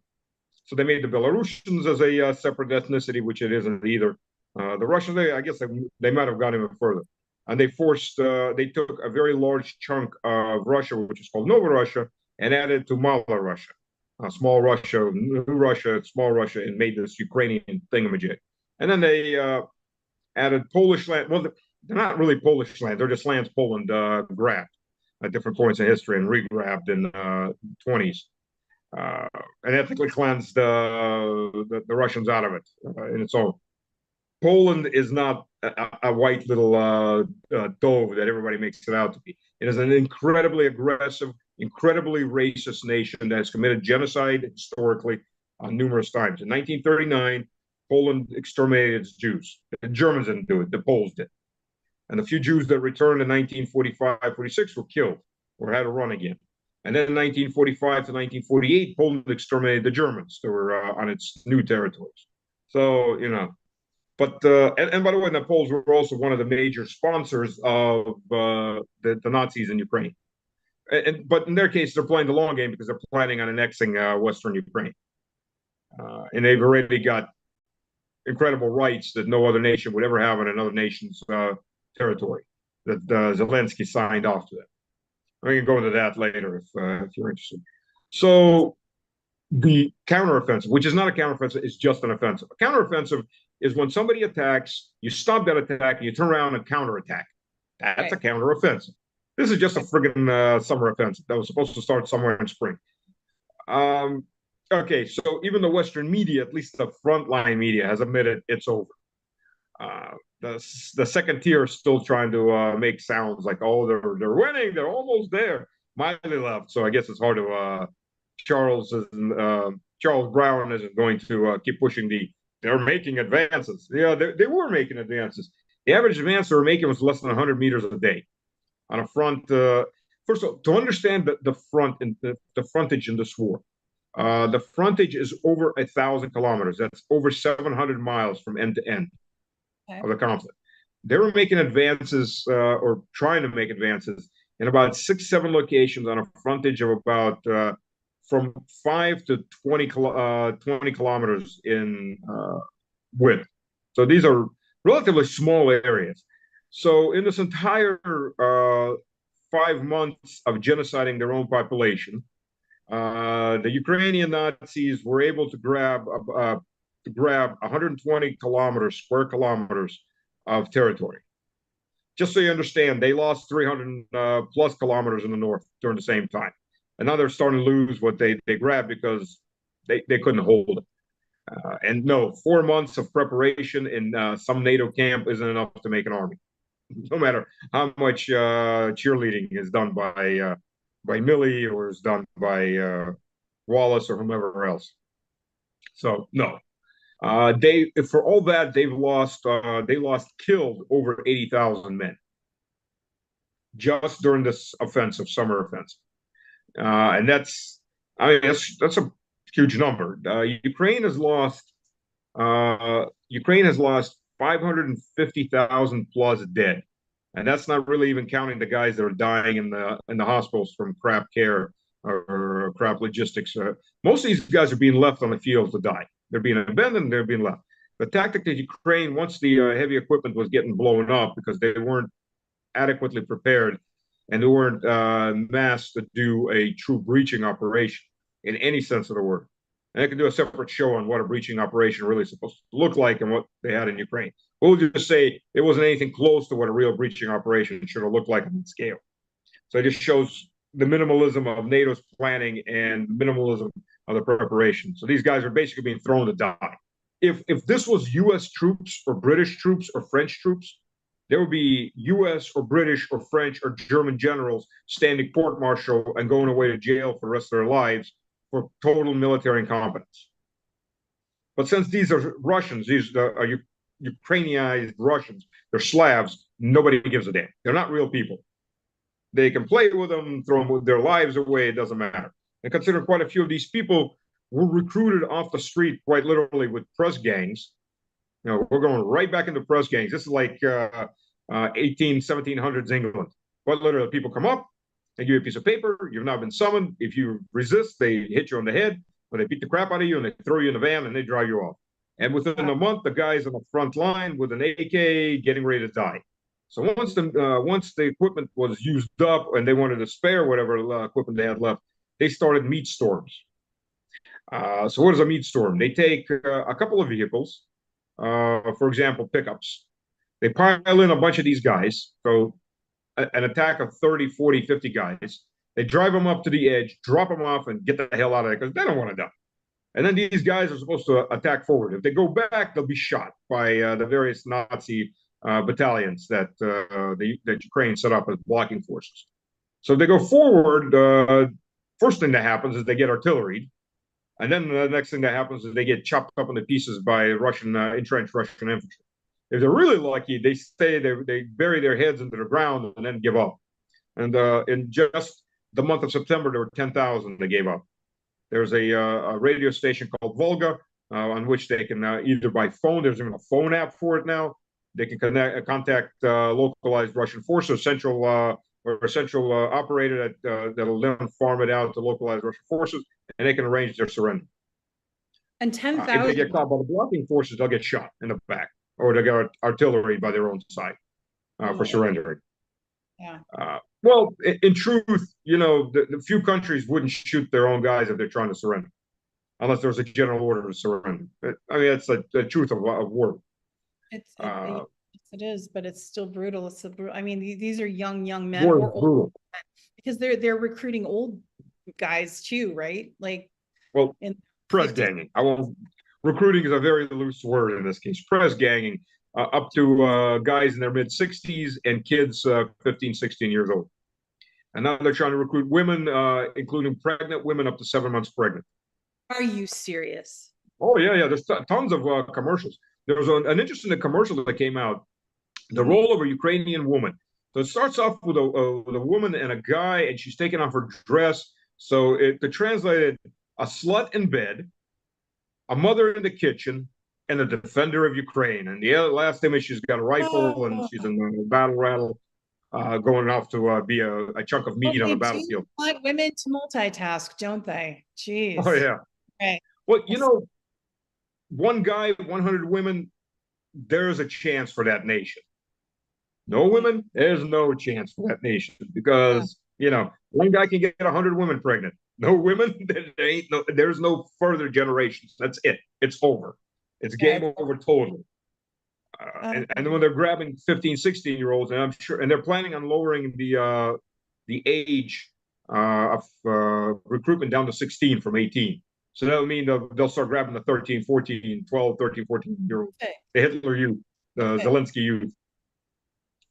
So they made the Belarusians as a separate ethnicity, which it isn't either. The Russians, I guess they might have gone even further. And they took a very large chunk of Russia, which is called Nova Russia, and added to Mala Russia, small Russia, new Russia, small Russia, and made this Ukrainian thingamajig. And then they added Polish land. Well, they're not really Polish land. They're just lands Poland grabbed at different points in history and re-grabbed in the 20s. And ethnically cleansed the Russians out of it in its own. Poland is not a white little dove that everybody makes it out to be. It is an incredibly aggressive, incredibly racist nation that has committed genocide historically numerous times. In 1939, Poland exterminated its Jews. The Germans didn't do it, the Poles did. And the few Jews that returned in 1945, 46 were killed or had to run again. And then in 1945 to 1948, Poland exterminated the Germans that were on its new territories. So, but, and by the way, the Poles were also one of the major sponsors of the Nazis in Ukraine. But in their case, they're playing the long game because they're planning on annexing Western Ukraine. And they've already got incredible rights that no other nation would ever have on another nation's territory, that Zelensky signed off to that. We can go into that later if you're interested. So the counteroffensive, which is not a counteroffensive, is just an offensive. A counteroffensive is when somebody attacks, you stop that attack, and you turn around and counterattack. That's a counteroffensive. This is just a friggin' summer offensive that was supposed to start somewhere in spring. Okay, so even the Western media, at least the frontline media, has admitted it's over. The second tier is still trying to make sounds like, oh, they're winning, they're almost there. Miley left, so I guess it's hard to Charles Brown isn't going to keep pushing they're making advances. Yeah, they were making advances. The average advance they were making was less than 100 meters a day on a front. First of all, to understand the front and the frontage in this war, the frontage is over 1,000 kilometers. That's over 700 miles from end to end of the conflict. They were making advances or trying to make advances in about 6-7 locations on a frontage of about from 5 to 20 kilometers in width. So these are relatively small areas. So in this entire 5 months of genociding their own population, the Ukrainian Nazis were able to grab 120 square kilometers of territory. Just so you understand, they lost 300 plus kilometers in the north during the same time. And now they're starting to lose what they grabbed because they couldn't hold it. And no, 4 months of preparation in some NATO camp isn't enough to make an army. No matter how much cheerleading is done by Milley or is done by Wallace or whomever else. So no, for all that they lost killed over 80,000 men just during this offensive, summer offensive, and that's I mean, that's a huge number. Ukraine has lost 550,000 plus dead, and that's not really even counting the guys that are dying in the hospitals from crap care or crap logistics. Most of these guys are being left on the field to die. They're being abandoned. They're being left. The tactic that Ukraine, once the heavy equipment was getting blown up because they weren't adequately prepared and they weren't masked to do a true breaching operation in any sense of the word. And I can do a separate show on what a breaching operation really is supposed to look like and what they had in Ukraine. We'll just say it wasn't anything close to what a real breaching operation should have looked like on scale. So it just shows the minimalism of NATO's planning and minimalism of the preparation. So these guys are basically being thrown to die. If this was U.S. troops or British troops or French troops, there would be U.S. or British or French or German generals standing court-martial and going away to jail for the rest of their lives for total military incompetence. But since these are Russians, these are Ukrainianized Russians, they're Slavs, nobody gives a damn. They're not real people. They can play with them, throw them with their lives away, it doesn't matter. And consider quite a few of these people were recruited off the street, quite literally, with press gangs. You know, we're going right back into press gangs. This is like 1700s England. Quite literally, people come up, they give you a piece of paper, you've now been summoned. If you resist, they hit you on the head, or they beat the crap out of you, and they throw you in the van, and they drive you off. And within a month, the guy's on the front line with an AK getting ready to die. So once the equipment was used up and they wanted to spare whatever equipment they had left, they started meat storms. So what is a meat storm? They take a couple of vehicles, for example, pickups. They pile in a bunch of these guys. So an attack of 30, 40, 50 guys. They drive them up to the edge, drop them off, and get the hell out of there because they don't want to die. And then these guys are supposed to attack forward. If they go back, they'll be shot by the various Nazi battalions that Ukraine set up as blocking forces. So they go forward. First thing that happens is they get artillery. And then the next thing that happens is they get chopped up into pieces by Russian entrenched Russian infantry. If they're really lucky, they they bury their heads into the ground and then give up. And in just the month of September, there were 10,000 that gave up. There's a radio station called Volga on which they can either by phone, there's even a phone app for it now. They can contact localized Russian forces, central operator that'll then farm it out to localized Russian forces, and they can arrange their surrender. And 10,000. If they get caught by the blocking forces, they'll get shot in the back, or they'll get artillery by their own side for surrendering. Yeah. Well, in truth, you know, the few countries wouldn't shoot their own guys if they're trying to surrender, unless there was a general order to surrender. I mean, that's the truth of war. It is, but it's still brutal. It's so brutal. I mean, these are young men War or is old brutal. because they're recruiting old guys too, right? Like, well, in press 50s. ganging. Recruiting is a very loose word in this case. Press ganging up to guys in their mid 60s and kids 15, 16 years old. And now they're trying to recruit women, including pregnant women up to 7 months pregnant. Are you serious? Oh yeah. There's tons of commercials. There was an interesting commercial that came out, the role of a Ukrainian woman. So it starts off with a woman and a guy, and she's taking off her dress. So to translate it, a slut in bed, a mother in the kitchen, and a defender of Ukraine. And the last image, she's got a rifle and she's in a battle rattle, going off to be a chunk of meat on the battlefield. They want women to multitask, don't they? Jeez. Oh yeah. Right. Well, you know, one guy, 100 women, there's a chance for that nation. No women, there's no chance for that nation because, you know, one guy can get 100 women pregnant. No women, there's no further generations. That's it. It's over. It's game over totally. And when they're grabbing 15, 16-year-olds, and I'm sure, and they're planning on lowering the age of recruitment down to 16 from 18. So that'll mean they'll start grabbing the 13, 14, 12, 13, 14-year-olds, the Hitler youth, the Zelensky youth.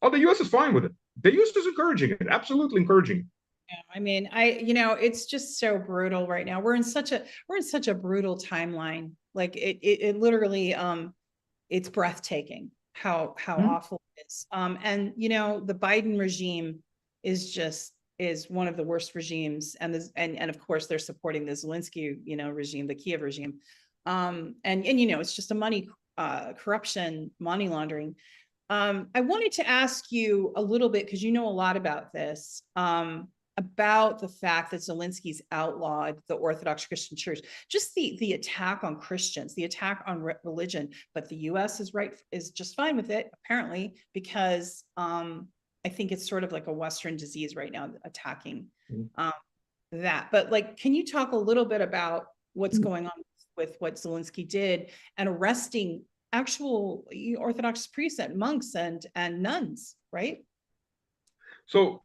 Oh, the U.S. is fine with it. The U.S. is encouraging it, absolutely encouraging it. Yeah, I mean, it's just so brutal right now. We're in such a brutal timeline. Like it literally, it's breathtaking how awful it is. And you know, the Biden regime is just is one of the worst regimes, and this, and of course they're supporting the Zelensky, regime, the Kiev regime, and it's just a money corruption, money laundering. I wanted to ask you a little bit, because you know a lot about this, about the fact that Zelensky's outlawed the Orthodox Christian Church, just the attack on Christians, the attack on religion. But the U.S. is just fine with it, apparently, because I think it's sort of like a Western disease right now, attacking that. But like, can you talk a little bit about what's going on with what Zelensky did and arresting actual Orthodox priests and monks and nuns, right? So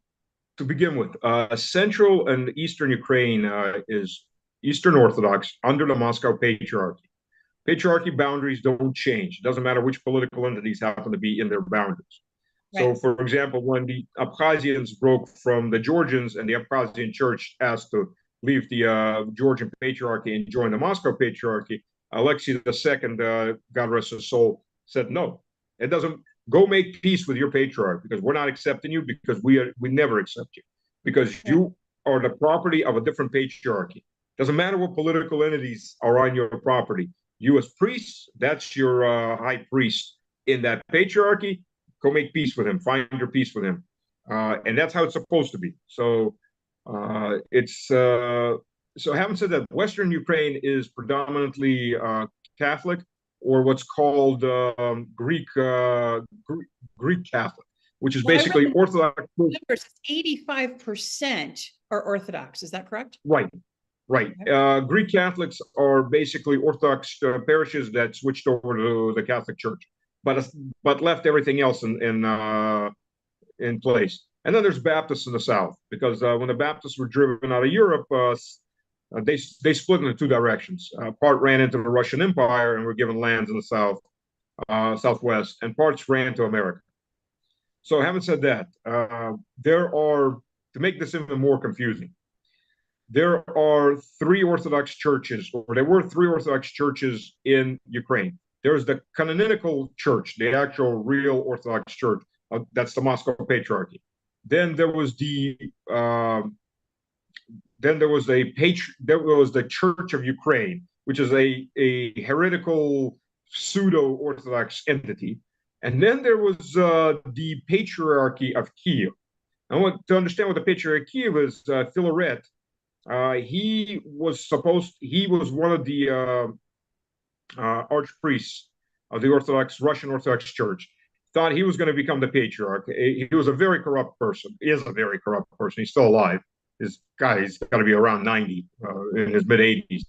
to begin with, central and eastern Ukraine is Eastern Orthodox under the Moscow Patriarchy. Patriarchy boundaries don't change. It doesn't matter which political entities happen to be in their boundaries. Right. So, for example, when the Abkhazians broke from the Georgians and the Abkhazian church asked to leave the Georgian Patriarchy and join the Moscow Patriarchy, Alexei II, God rest his soul, said, no, it doesn't. Go make peace with your patriarch, because we're not accepting you, because we never accept you, because you are the property of a different patriarchy. Doesn't matter what political entities are on your property. You as priests, that's your high priest in that patriarchy. Go make peace with him. Find your peace with him, and that's how it's supposed to be. So so having said that, Western Ukraine is predominantly Catholic, or what's called Greek Catholic, which is basically Orthodox. 85% are Orthodox. Is that correct? Right. Greek Catholics are basically Orthodox parishes that switched over to the Catholic Church, but left everything else in place. And then there's Baptists in the South, because when the Baptists were driven out of Europe, they split into two directions. Part ran into the Russian Empire and were given lands in the South, Southwest, and parts ran to America. So having said that, to make this even more confusing, there are three Orthodox churches, or there were three Orthodox churches in Ukraine. There's the canonical church, the actual real Orthodox church, that's the Moscow Patriarchy. Then there was the Church of Ukraine, which is a heretical pseudo-Orthodox entity. And then there was the Patriarchy of Kiev. To understand what the Patriarch of Kiev is, Philaret, he was one of the archpriests of the Russian Orthodox Church. Thought he was going to become the Patriarch. He was a very corrupt person. He is a very corrupt person. He's still alive. He's got to be around 90, in his mid-80s.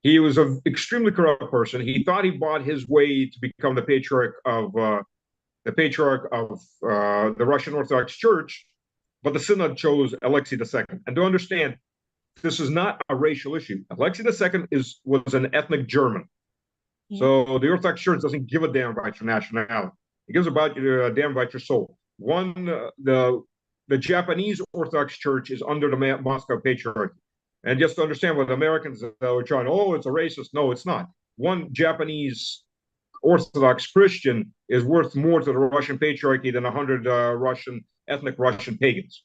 He was an extremely corrupt person. He thought he bought his way to become the Patriarch of the Russian Orthodox Church, but the Synod chose Alexei II. And to understand, this is not a racial issue. Alexei II was an ethnic German. So the Orthodox Church doesn't give a damn about your nationality. It gives a damn about your soul. The Japanese Orthodox Church is under the Moscow Patriarchy. And just to understand what Americans are trying, it's a racist. No, it's not. One Japanese Orthodox Christian is worth more to the Russian Patriarchy than 100 ethnic Russian pagans.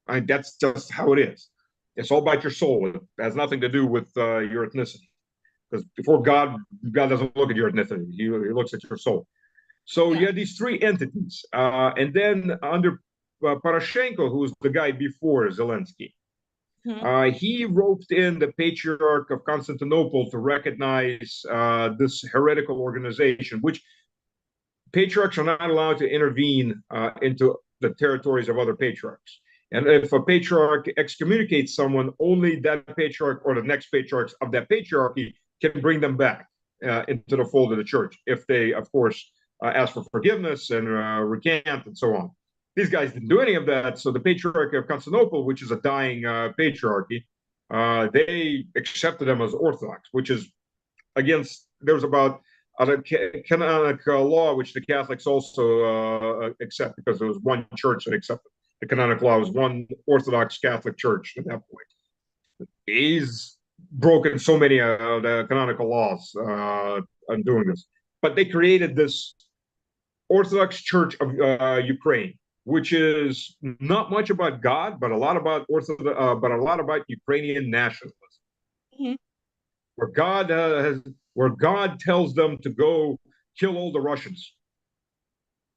That's just how it is. It's all about your soul. It has nothing to do with your ethnicity. Because before God doesn't look at your ethnicity. He looks at your soul. So you had these three entities. And then under Poroshenko, who was the guy before Zelensky, he roped in the Patriarch of Constantinople to recognize this heretical organization, which patriarchs are not allowed to intervene into the territories of other patriarchs. And if a patriarch excommunicates someone, only that patriarch or the next patriarchs of that patriarchy can bring them back into the fold of the church, if they, of course, ask for forgiveness and recant and so on. These guys didn't do any of that. So the Patriarchy of Constantinople, which is a dying patriarchy, they accepted them as Orthodox, which is against, there's about a canonic law, which the Catholics also accept, because there was one church that accepted. The canonic law was one Orthodox Catholic church at that point. He's broken so many of the canonical laws on doing this. But they created this Orthodox Church of Ukraine, which is not much about God, but a lot about but a lot about Ukrainian nationalism, Mhm. where God tells them to go kill all the Russians,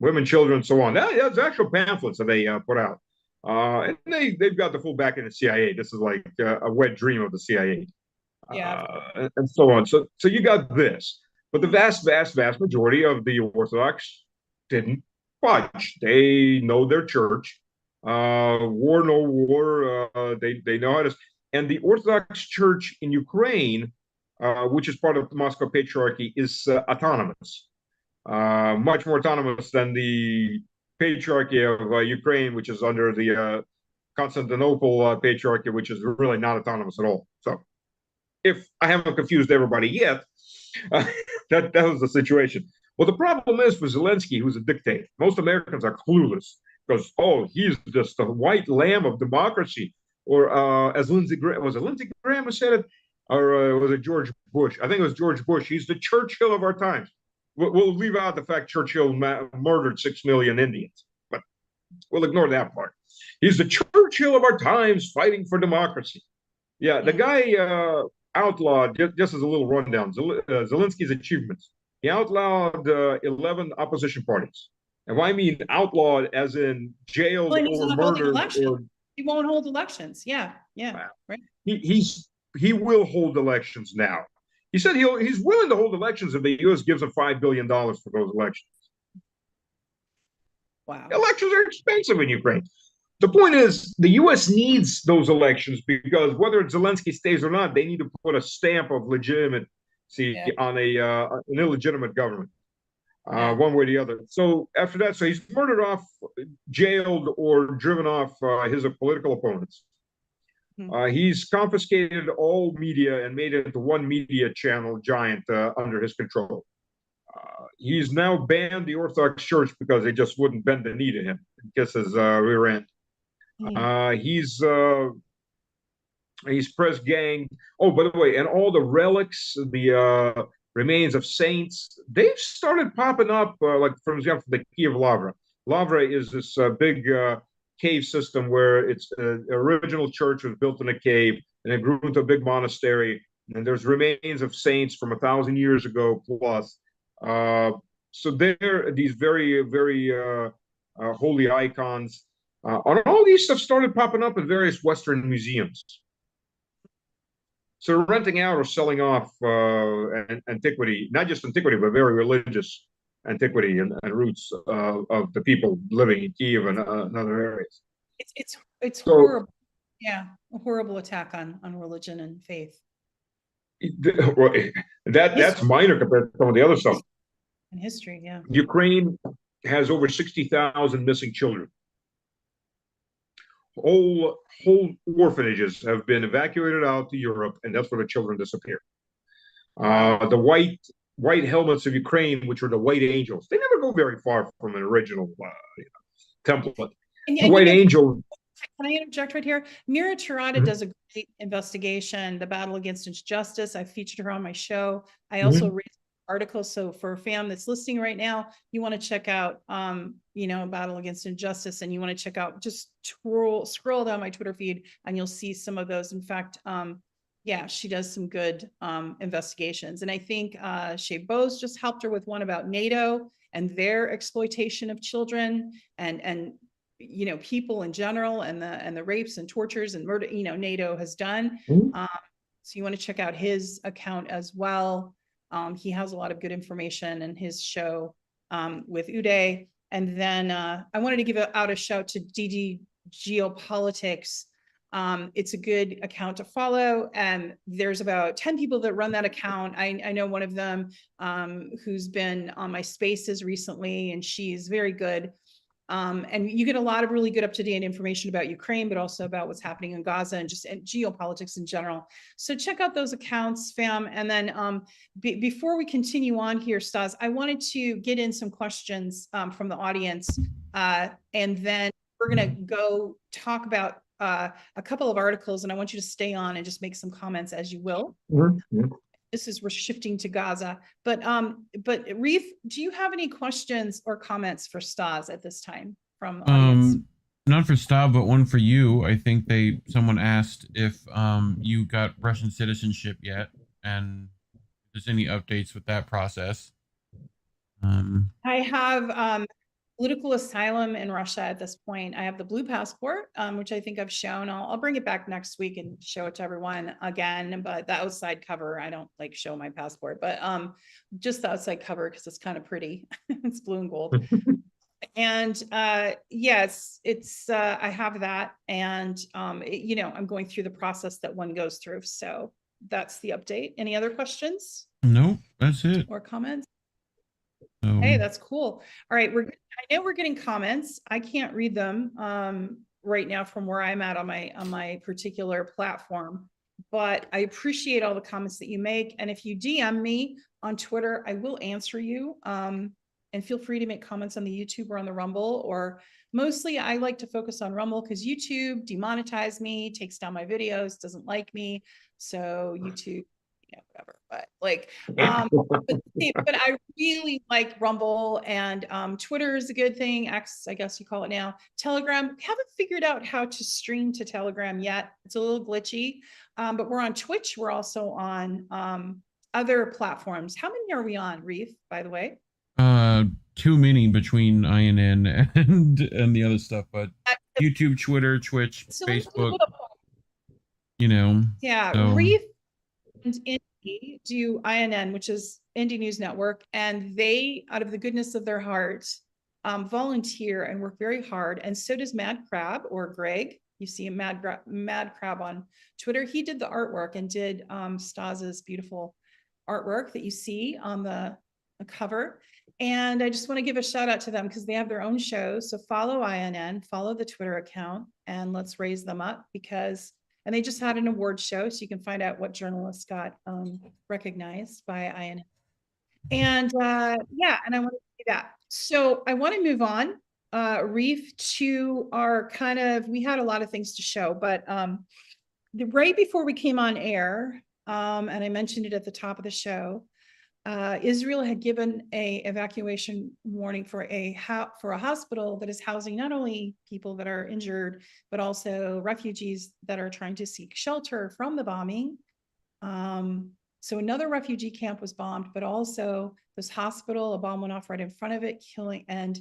women, children, and so on. That's actual pamphlets that they put out, and they've got the full backing of the CIA. This is like a wet dream of the CIA, Yeah. and so on. So you got this, but the vast majority of the Orthodox didn't budge. They know their church. War, no war. They know how to. And the Orthodox Church in Ukraine, which is part of the Moscow Patriarchy, is autonomous, much more autonomous than the Patriarchy of Ukraine, which is under the Constantinople Patriarchy, which is really not autonomous at all. So, if I haven't confused everybody yet, that was the situation. Well, the problem is for Zelensky, who's a dictator. Most Americans are clueless because, oh, he's just the white lamb of democracy. Or as Lindsey Graham, was it Lindsey Graham who said it? Or was it George Bush? I think it was George Bush. He's the Churchill of our times. We'll leave out the fact Churchill murdered 6 million Indians, but we'll ignore that part. He's the Churchill of our times fighting for democracy. Yeah, the guy outlawed, just as a little rundown, Zelensky's achievements. He outlawed 11 opposition parties. And I mean outlawed as in jailed or murdered. He won't hold elections. Yeah, wow. Right. He will hold elections now. He said he's willing to hold elections if the U.S. gives him $5 billion for those elections. Wow. Elections are expensive in Ukraine. The point is, the U.S. needs those elections because whether Zelensky stays or not, they need to put a stamp of legitimacy on an illegitimate government, one way or the other. So after that, so he's murdered off, jailed, or driven off his political opponents. He's confiscated all media and made it into one media channel giant under his control. He's now banned the Orthodox Church because they just wouldn't bend the knee to him and kiss his rear end. He's press gang. Oh, by the way, and all the relics, the remains of saints, they've started popping up. Like for example, the key of Lavra. Lavra is this big cave system where its original church was built in a cave and it grew into a big monastery. And there's remains of saints from 1,000 years ago plus. So they're these very, very holy icons. And all these stuff started popping up in various Western museums. So renting out or selling off antiquity, not just antiquity, but very religious antiquity and roots of the people living in Kiev and other areas. It's horrible. Yeah, a horrible attack on religion and faith. That's minor compared to some of the other stuff. In history, yeah. Ukraine has over 60,000 missing children. Whole orphanages have been evacuated out to Europe, and that's where the children disappear. The white helmets of Ukraine, which are the white angels, they never go very far from an original template. The white angel. Can I interject right here? TheTaraReade does a great investigation, the battle against injustice. I featured her on my show. I also read articles. So for a fan that's listening right now, you want to check out, Battle Against Injustice, and you want to check out, just scroll down my Twitter feed, and you'll see some of those. In fact, she does some good investigations. And I think Shay Bose just helped her with one about NATO and their exploitation of children and people in general, and the rapes and tortures and murder, NATO has done. So you want to check out his account as well. He has a lot of good information in his show with Uday. And then I wanted to give out a shout to DD Geopolitics. It's a good account to follow. And there's about 10 people that run that account. I know one of them who's been on my spaces recently, and she's very good. And you get a lot of really good up-to-date information about Ukraine, but also about what's happening in Gaza and just geopolitics in general. So check out those accounts, fam. And then before we continue on here, Stas, I wanted to get in some questions from the audience. And then we're going to go talk about a couple of articles, and I want you to stay on and just make some comments as you will. We're shifting to Gaza, but Reef, do you have any questions or comments for Stas at this time from the audience. Not for Stav, but one for you. I think someone asked if you got Russian citizenship yet, and if there's any updates with that process. I have political asylum in Russia at this point. I have the blue passport, which I think I've shown. I'll bring it back next week and show it to everyone again. But the outside cover, I don't like show my passport, but just the outside cover because it's kind of pretty. It's blue and gold. And yes, it's I have that, and you know, I'm going through the process that one goes through. So that's the update. Any other questions? No, that's it. Or comments? Hey, that's cool. All right, I know we're getting comments. I can't read them right now from where I'm at on my particular platform, but I appreciate all the comments that you make. And if you DM me on Twitter, I will answer you. And feel free to make comments on the YouTube or on the Rumble, or mostly I like to focus on Rumble because YouTube demonetized me, takes down my videos, doesn't like me. So YouTube, you know, whatever. But like, but I really like Rumble, and Twitter is a good thing. X, I guess you call it now. Telegram, haven't figured out how to stream to Telegram yet. It's a little glitchy, but we're on Twitch. We're also on other platforms. How many are we on, Reef, by the way? Too many between INN and the other stuff, but YouTube, Twitter, Twitch, so Facebook, you know. Yeah, so. Reef and Indie do INN, which is Indie News Network, and they, out of the goodness of their heart, volunteer and work very hard. And so does Mad Crab, or Greg. You see Mad Crab on Twitter. He did the artwork and did Stas's beautiful artwork that you see on the cover. And I just want to give a shout out to them because they have their own shows. So follow INN, follow the Twitter account, and let's raise them up because, and they just had an award show. So you can find out what journalists got recognized by INN. And yeah, and I want to do that. So I want to move on, Reef, to our kind of, we had a lot of things to show, but right before we came on air, and I mentioned it at the top of the show, Israel had given a evacuation warning for a hospital that is housing not only people that are injured, but also refugees that are trying to seek shelter from the bombing. So another refugee camp was bombed, but also this hospital, a bomb went off right in front of it, killing, and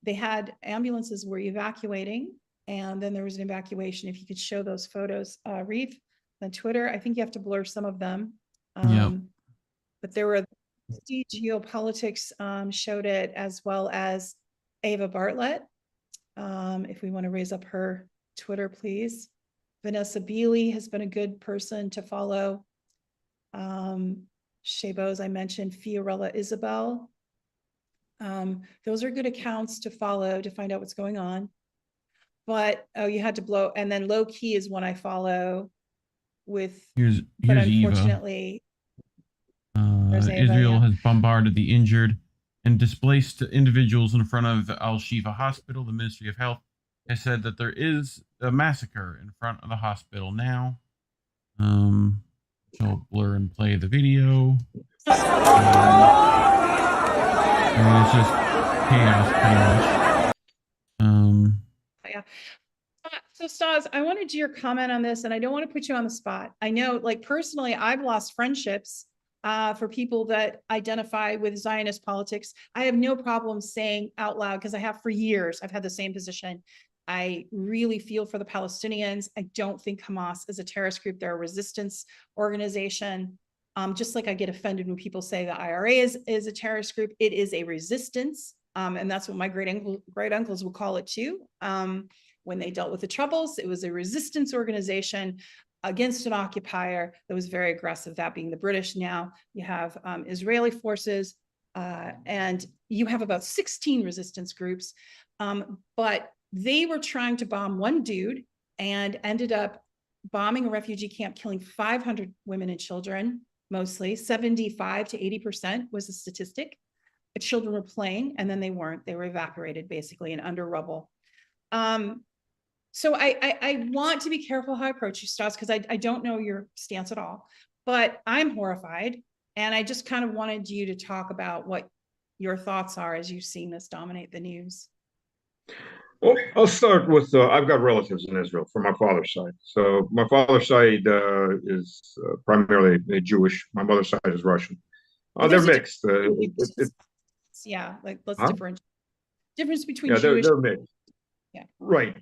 they had ambulances were evacuating, and then there was an evacuation. If you could show those photos, Reef, on Twitter, I think you have to blur some of them. But there were Geopolitics showed it, as well as Ava Bartlett. If we want to raise up her Twitter, please. Vanessa Beeley has been a good person to follow. Shabos, I mentioned, Fiorella Isabel. Those are good accounts to follow to find out what's going on. But oh, you had to blow, and then Low Key is one I follow with, here's but unfortunately, Israel has bombarded the injured and displaced individuals in front of Al-Shifa Hospital. The Ministry of Health has said that there is a massacre in front of the hospital now. I'll blur and play the video. I mean, it's just chaos, pretty much. Yeah. So Stas, I want to do your comment on this, and I don't want to put you on the spot. I know, like, personally, I've lost friendships for people that identify with Zionist politics. I have no problem saying out loud, because I have for years, I've had the same position. I really feel for the Palestinians. I don't think Hamas is a terrorist group. They're a resistance organization. Just like I get offended when people say the IRA is a terrorist group. It is a resistance. And that's what my great uncles would call it too. When they dealt with the Troubles, it was a resistance organization against an occupier that was very aggressive, that being the British. Now you have Israeli forces, and you have about 16 resistance groups, but they were trying to bomb one dude and ended up bombing a refugee camp, killing 500 women and children, mostly 75 to 80% was the statistic. The children were playing, and then they weren't. They were evaporated basically and under rubble. So I want to be careful how I approach you, Stas, because I don't know your stance at all, but I'm horrified. And I just kind of wanted you to talk about what your thoughts are as you've seen this dominate the news. Well, I'll start with I've got relatives in Israel from my father's side. So my father's side is primarily Jewish. My mother's side is Russian. Well, They're there's a mixed. yeah, like let's Huh? difference between Yeah, Jewish. they're mixed. Yeah. Right.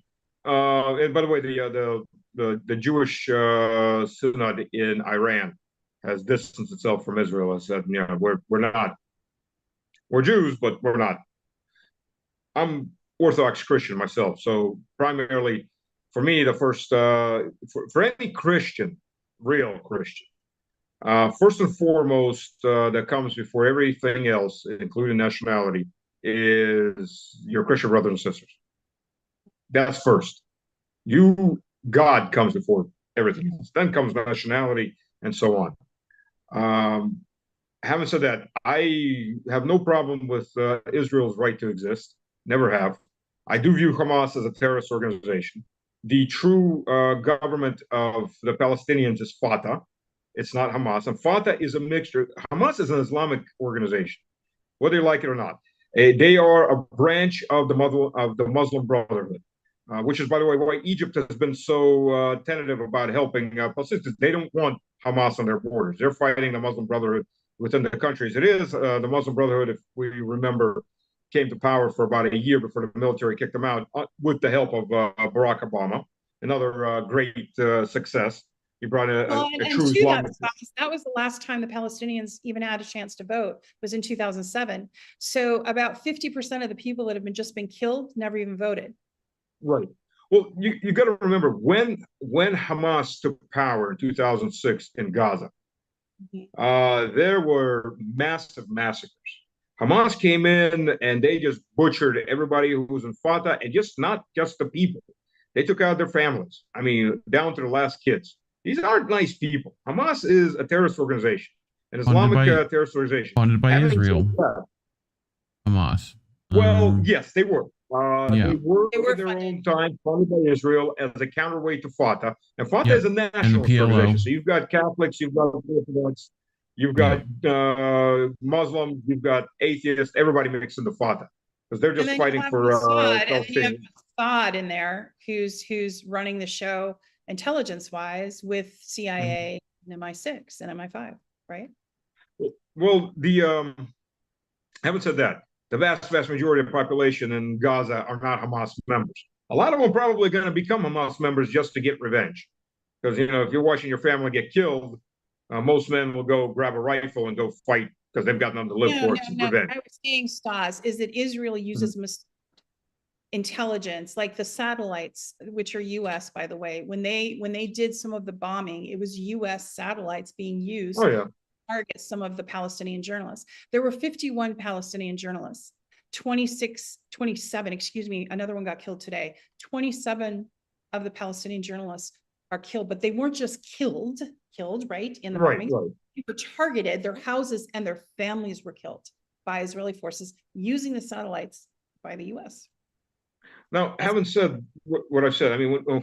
And by the way, the Jewish synod in Iran has distanced itself from Israel and said, we're Jews, but we're not. I'm Orthodox Christian myself, so primarily for me, the first for any Christian, real Christian, first and foremost that comes before everything else, including nationality, is your Christian brothers and sisters. That's first. God comes before everything else. Then comes nationality and so on. Having said that, I have no problem with Israel's right to exist. Never have. I do view Hamas as a terrorist organization. The true government of the Palestinians is Fatah. It's not Hamas. And Fatah is a mixture. Hamas is an Islamic organization, whether you like it or not. They are a branch of the Muslim Brotherhood, which is, by the way, why Egypt has been so tentative about helping Palestinians. They don't want Hamas on their borders. They're fighting the Muslim Brotherhood within the countries. It is the Muslim Brotherhood, if we remember, came to power for about a year before the military kicked them out with the help of Barack Obama, another great success. He brought a true Islamic. That was the last time the Palestinians even had a chance to vote, was in 2007. So about 50% of the people that have just been killed never even voted. Right. Well, you got to remember when Hamas took power in 2006 in Gaza, there were massive massacres. Hamas came in and they just butchered everybody who was in Fatah, and not just the people. They took out their families. I mean, down to the last kids. These aren't nice people. Hamas is a terrorist organization, an Islamic terrorist organization. Funded by Israel. Hamas. Well, yes, they were. Yeah. They were in their own time funded by Israel as a counterweight to Fatah. And Fatah is a national organization. So you've got Catholics, you've got Orthodox, you've got Muslims, you've got atheists, everybody mixed into Fatah. Because they're just fighting for Mossad in there, who's running the show intelligence-wise with CIA and MI6 and MI5, right? Well, having said that, the vast majority of the population in Gaza are not Hamas members. A lot of them are probably going to become Hamas members just to get revenge. Because, if you're watching your family get killed, most men will go grab a rifle and go fight because they've got nothing to live for. It's revenge. I was saying, Stas, is that Israel uses intelligence, like the satellites, which are US, by the way. When they did some of the bombing, it was US satellites being used to target some of the Palestinian journalists. There were 51 Palestinian journalists, 27, another one got killed today. 27 of the Palestinian journalists are killed, but they weren't just killed, right, in the bombing. They were targeted, their houses and their families were killed by Israeli forces using the satellites by the US. Now, having said what I said, I mean, when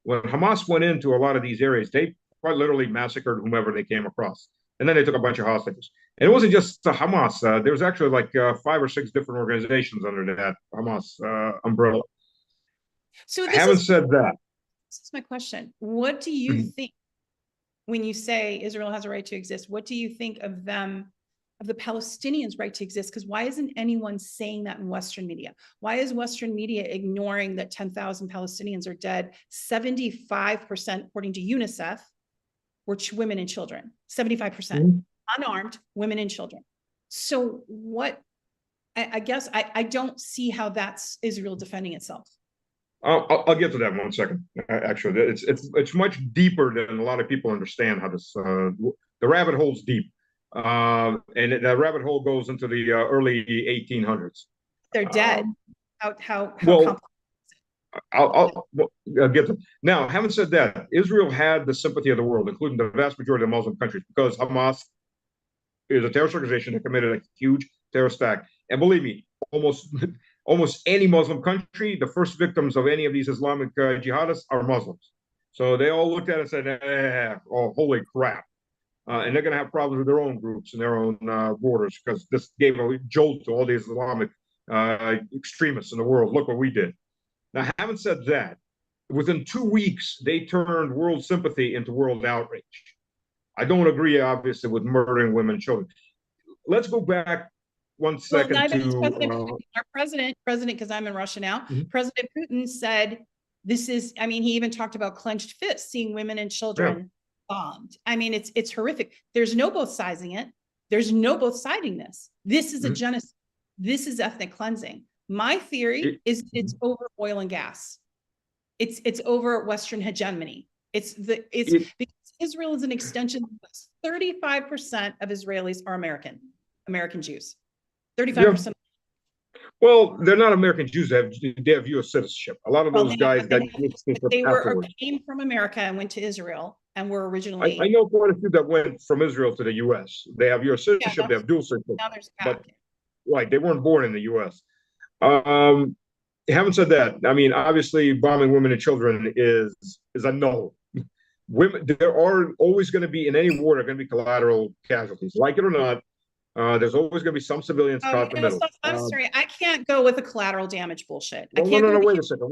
when Hamas went into a lot of these areas, they quite literally massacred whomever they came across. And then they took a bunch of hostages. And it wasn't just Hamas. There was actually like 5 or 6 different organizations under that Hamas umbrella. So this is my question. What do you think when you say Israel has a right to exist? What do you think of them, of the Palestinians' right to exist? Because why isn't anyone saying that in Western media? Why is Western media ignoring that 10,000 Palestinians are dead? 75%, according to UNICEF, were women and children. 75% unarmed women and children. So what? I guess I don't see how that's Israel defending itself. I'll get to that in 1 second. Actually, it's much deeper than a lot of people understand how this. The rabbit hole's deep. And that rabbit hole goes into the early 1800s. They're dead. How well, I'll get them. Now, having said that, Israel had the sympathy of the world, including the vast majority of Muslim countries, because Hamas is a terrorist organization that committed a huge terrorist act. And believe me, almost any Muslim country, the first victims of any of these Islamic jihadists are Muslims. So they all looked at it and said, oh, holy crap. And they're going to have problems with their own groups and their own borders, because this gave a jolt to all these Islamic extremists in the world. Look what we did. Now, having said that, within 2 weeks, they turned world sympathy into world outrage. I don't agree, obviously, with murdering women and children. Let's go back 1 second our president, because I'm in Russia now, President Putin said, this is, I mean, he even talked about clenched fists, seeing women and children bombed. I mean, it's horrific. There's no both siding it. There's no both siding this. This is a genocide. This is ethnic cleansing. My theory is it's over oil and gas. It's over Western hegemony. Because Israel is an extension. 35% of Israelis are American Jews. 35%. Well, they're not American Jews. They have U.S. citizenship. A lot of those guys got came from America and went to Israel and were originally. I know quite a few that went from Israel to the U.S. They have U.S. citizenship. They have dual citizenship. Now there's but right, they weren't born in the U.S. Having said that, I mean, obviously, bombing women and children is a no. Women, there are always going to be in any war. There are going to be collateral casualties, like it or not. There's always going to be some civilians caught in the middle. I'm sorry, I can't go with the collateral damage bullshit. Well, no, wait a second.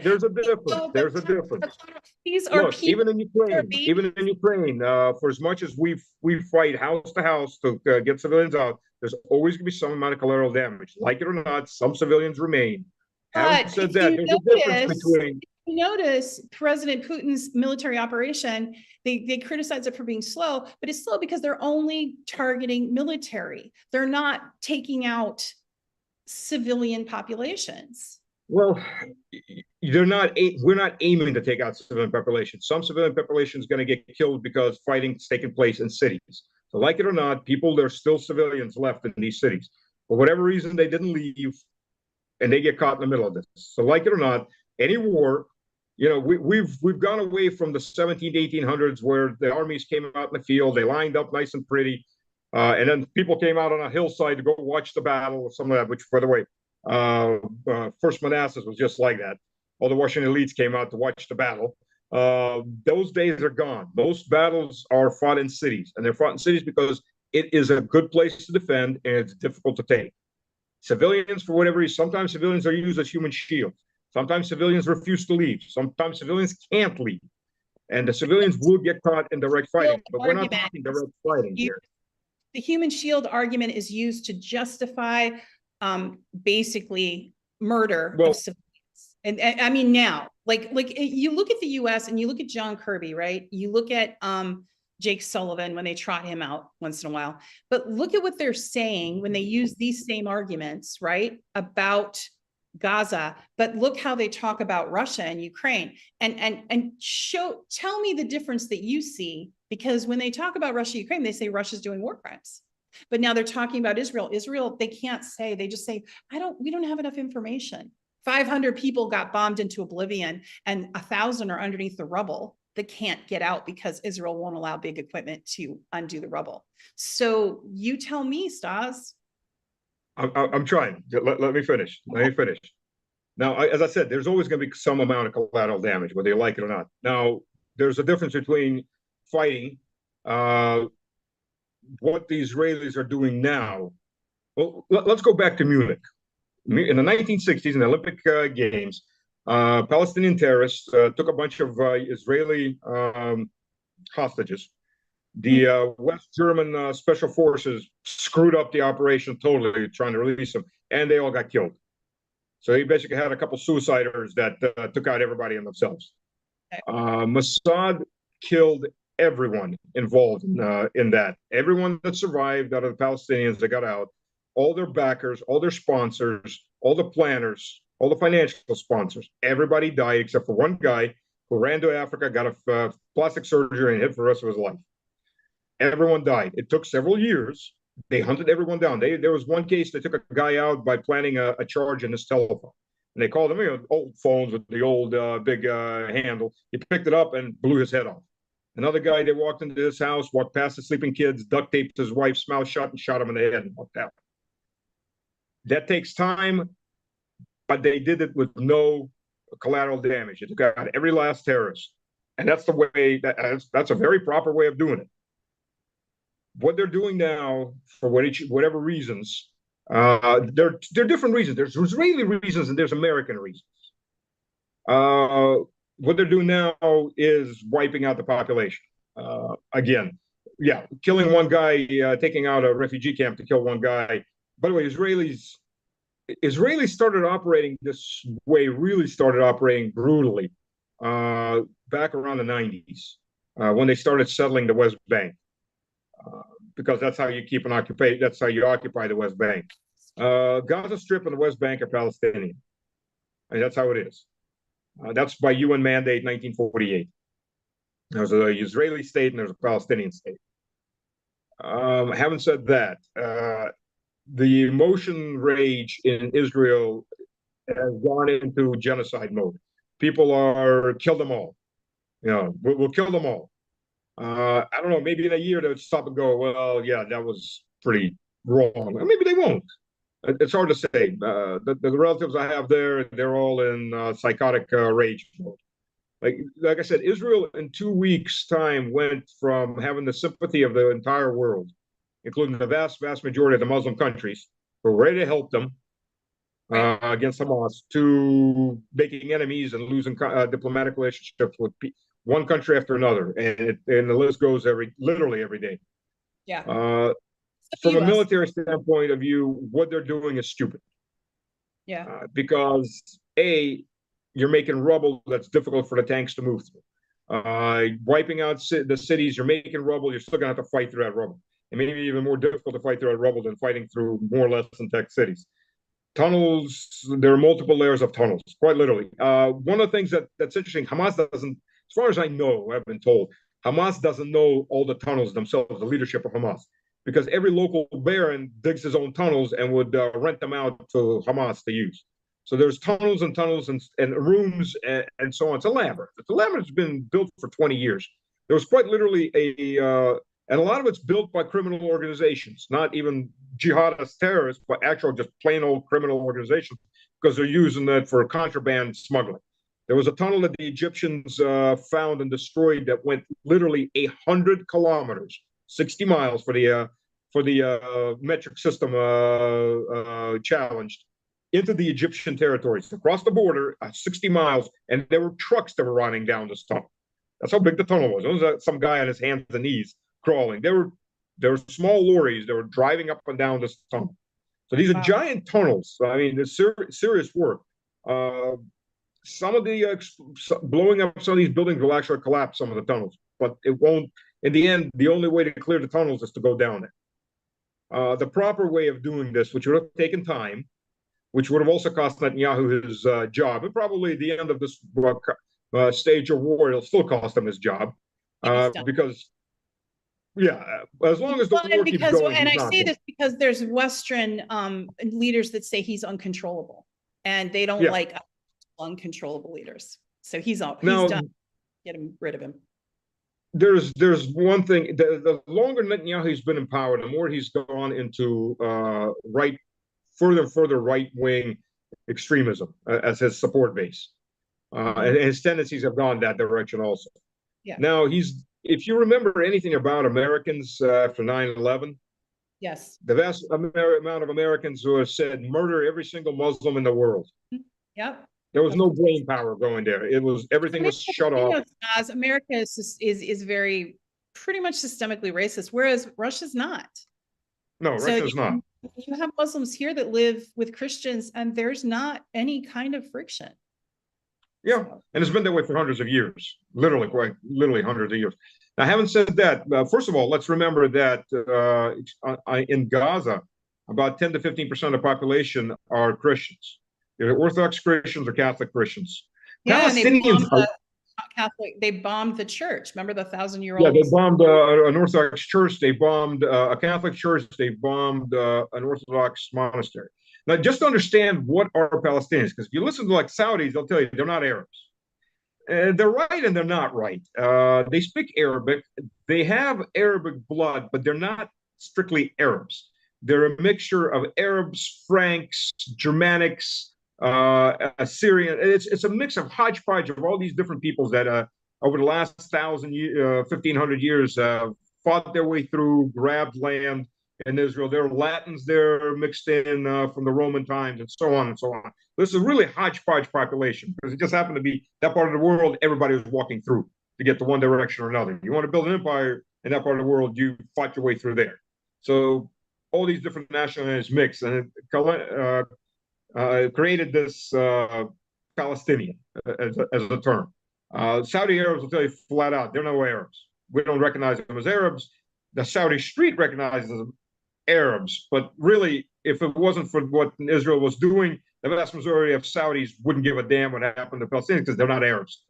There's a difference. There's a difference. These are Look, even in Ukraine, for as much as we fight house to house to get civilians out, there's always going to be some amount of collateral damage. Like it or not, some civilians remain. Having said that, there's a difference between. Notice President Putin's military operation, they criticize it for being slow, but it's slow because they're only targeting military. They're not taking out civilian populations. Well, we're not aiming to take out civilian populations. Some civilian population is going to get killed because fighting's taking place in cities. So like it or not, there's still civilians left in these cities. For whatever reason, they didn't leave and they get caught in the middle of this. So like it or not, any war, we've gone away from the 1800s where the armies came out in the field, they lined up nice and pretty, and then people came out on a hillside to go watch the battle or something like that, which, by the way, First Manassas was just like that. All the Russian elites came out to watch the battle. Those days are gone. Most battles are fought in cities, and they're fought in cities because it is a good place to defend and it's difficult to take. Civilians, for whatever reason, sometimes civilians are used as human shields. Sometimes civilians refuse to leave. Sometimes civilians can't leave. And the civilians will get caught in direct fighting. But we're not talking direct fighting here. The human shield argument is used to justify basically murder of civilians. And I mean, now, like you look at the US and you look at John Kirby, right? You look at Jake Sullivan when they trot him out once in a while. But look at what they're saying when they use these same arguments, right? About Gaza, but look how they talk about Russia and Ukraine, and tell me the difference that you see, because when they talk about Russia, Ukraine, they say Russia's doing war crimes, but now they're talking about Israel. They can't say, they just say, we don't have enough information. 500 people got bombed into oblivion and 1,000 are underneath the rubble that can't get out because Israel won't allow big equipment to undo the rubble. So you tell me, Stas. I'm trying. Let me finish. Now, as I said, there's always going to be some amount of collateral damage, whether you like it or not. Now, there's a difference between fighting, what the Israelis are doing now. Well, let's go back to Munich. In the 1960s, in the Olympic Games, Palestinian terrorists took a bunch of Israeli hostages. The West German special forces screwed up the operation totally, trying to release them, and they all got killed. So he basically had a couple suiciders that took out everybody and themselves. Mossad killed everyone involved in that. Everyone that survived out of the Palestinians that got out, all their backers, all their sponsors, all the planners, all the financial sponsors, everybody died except for one guy who ran to Africa, got a plastic surgery, and hid for the rest of his life. Everyone died. It took several years. They hunted everyone down. There was one case they took a guy out by planting a charge in his telephone. And they called him, old phones with the old big handle. He picked it up and blew his head off. Another guy, they walked into his house, walked past the sleeping kids, duct taped his wife's mouth shut and shot him in the head and walked out. That takes time, but they did it with no collateral damage. It took out every last terrorist. And that's the way, that's a very proper way of doing it. What they're doing now, for whatever reasons, There are different reasons. There's Israeli reasons and there's American reasons. What they're doing now is wiping out the population. Again, yeah, killing one guy, taking out a refugee camp to kill one guy. By the way, Israelis started operating this way, really started operating brutally back around the 90s when they started settling the West Bank. Because that's how you keep an occupation, that's how you occupy the West Bank. Gaza Strip and the West Bank are Palestinian. And that's how it is. That's by UN mandate 1948. There's an Israeli state and there's a Palestinian state. Having said that, the emotion rage in Israel has gone into genocide mode. People are kill them all. You know, we'll kill them all. I don't know, maybe in a year they would stop and go, well, yeah, that was pretty wrong. Maybe they won't. It's hard to say. The relatives I have there, they're all in psychotic rage mode. Like I said, Israel in 2 weeks' time went from having the sympathy of the entire world, including the vast majority of the Muslim countries who were ready to help them against Hamas, to making enemies and losing diplomatic relationships with one country after another, and the list goes literally every day. Yeah. From a military standpoint of view, what they're doing is stupid. Yeah. Because you're making rubble that's difficult for the tanks to move through. Wiping out the cities, you're making rubble. You're still gonna have to fight through that rubble. It may be even more difficult to fight through that rubble than fighting through more or less intact cities. Tunnels, there are multiple layers of tunnels, quite literally. One of the things that's interesting, Hamas doesn't, as far as I know, I've been told, Hamas doesn't know all the tunnels themselves, the leadership of Hamas, because every local baron digs his own tunnels and would rent them out to Hamas to use. So there's tunnels and tunnels and rooms and so on. It's a labyrinth. The labyrinth's been built for 20 years. There was quite literally and a lot of it's built by criminal organizations, not even jihadist terrorists, but actual just plain old criminal organizations, because they're using that for contraband smuggling. There was a tunnel that the Egyptians found and destroyed that went literally 100 kilometers, 60 miles for the metric system challenged, into the Egyptian territories, across the border, 60 miles, and there were trucks that were running down this tunnel. That's how big the tunnel was. It was some guy on his hands and knees crawling. There were small lorries that were driving up and down this tunnel. So these are giant tunnels. I mean, it's serious work. Some of the blowing up some of these buildings will actually collapse some of the tunnels, but it won't. In the end, the only way to clear the tunnels is to go down it. The proper way of doing this, which would have taken time, which would have also cost Netanyahu his job, and probably at the end of this stage of war, it'll still cost him his job, because, yeah, as long as the war keeps going. And I say this because there's Western leaders that say he's uncontrollable, and they don't like uncontrollable leaders. So he's done. Get rid of him. There's one thing. The longer Netanyahu's been in power, the more he's gone into further right-wing extremism as his support base. And his tendencies have gone that direction also. Yeah. Now, if you remember anything about Americans after 9/11, yes, the vast amount of Americans who have said murder every single Muslim in the world. Yep. There was no brain power going there. Everything was shut off. As America is very pretty much systemically racist, whereas Russia's not. No, Russia's not. You have Muslims here that live with Christians, and there's not any kind of friction. Yeah, and it's been that way for hundreds of years, literally hundreds of years. Now, having said that, first of all, let's remember that in Gaza, about 10 to 15% of the population are Christians. They're Orthodox Christians or Catholic Christians. Yeah, Palestinians they bombed the church. Remember the 1,000-year-old? Yeah, they bombed an Orthodox church. They bombed a Catholic church. They bombed an Orthodox monastery. Now, just to understand what are Palestinians, because if you listen to like Saudis, they'll tell you they're not Arabs. They're right and they're not right. They speak Arabic. They have Arabic blood, but they're not strictly Arabs. They're a mixture of Arabs, Franks, Germanics, Assyrian. It's a mix of hodgepodge of all these different peoples that over the last 1,500 years fought their way through, grabbed land, in Israel. There are Latins there mixed in from the Roman times, and so on and so on. This is a really hodgepodge population because it just happened to be that part of the world everybody was walking through to get to one direction or another. You want to build an empire in that part of the world, you fought your way through there. So all these different nationalities mixed, and it created this Palestinian as a term. Saudi Arabs will tell you flat out, they're no Arabs. We don't recognize them as Arabs. The Saudi street recognizes them Arabs, but really, if it wasn't for what Israel was doing, the vast majority of Saudis wouldn't give a damn what happened to Palestinians because they're not Arabs.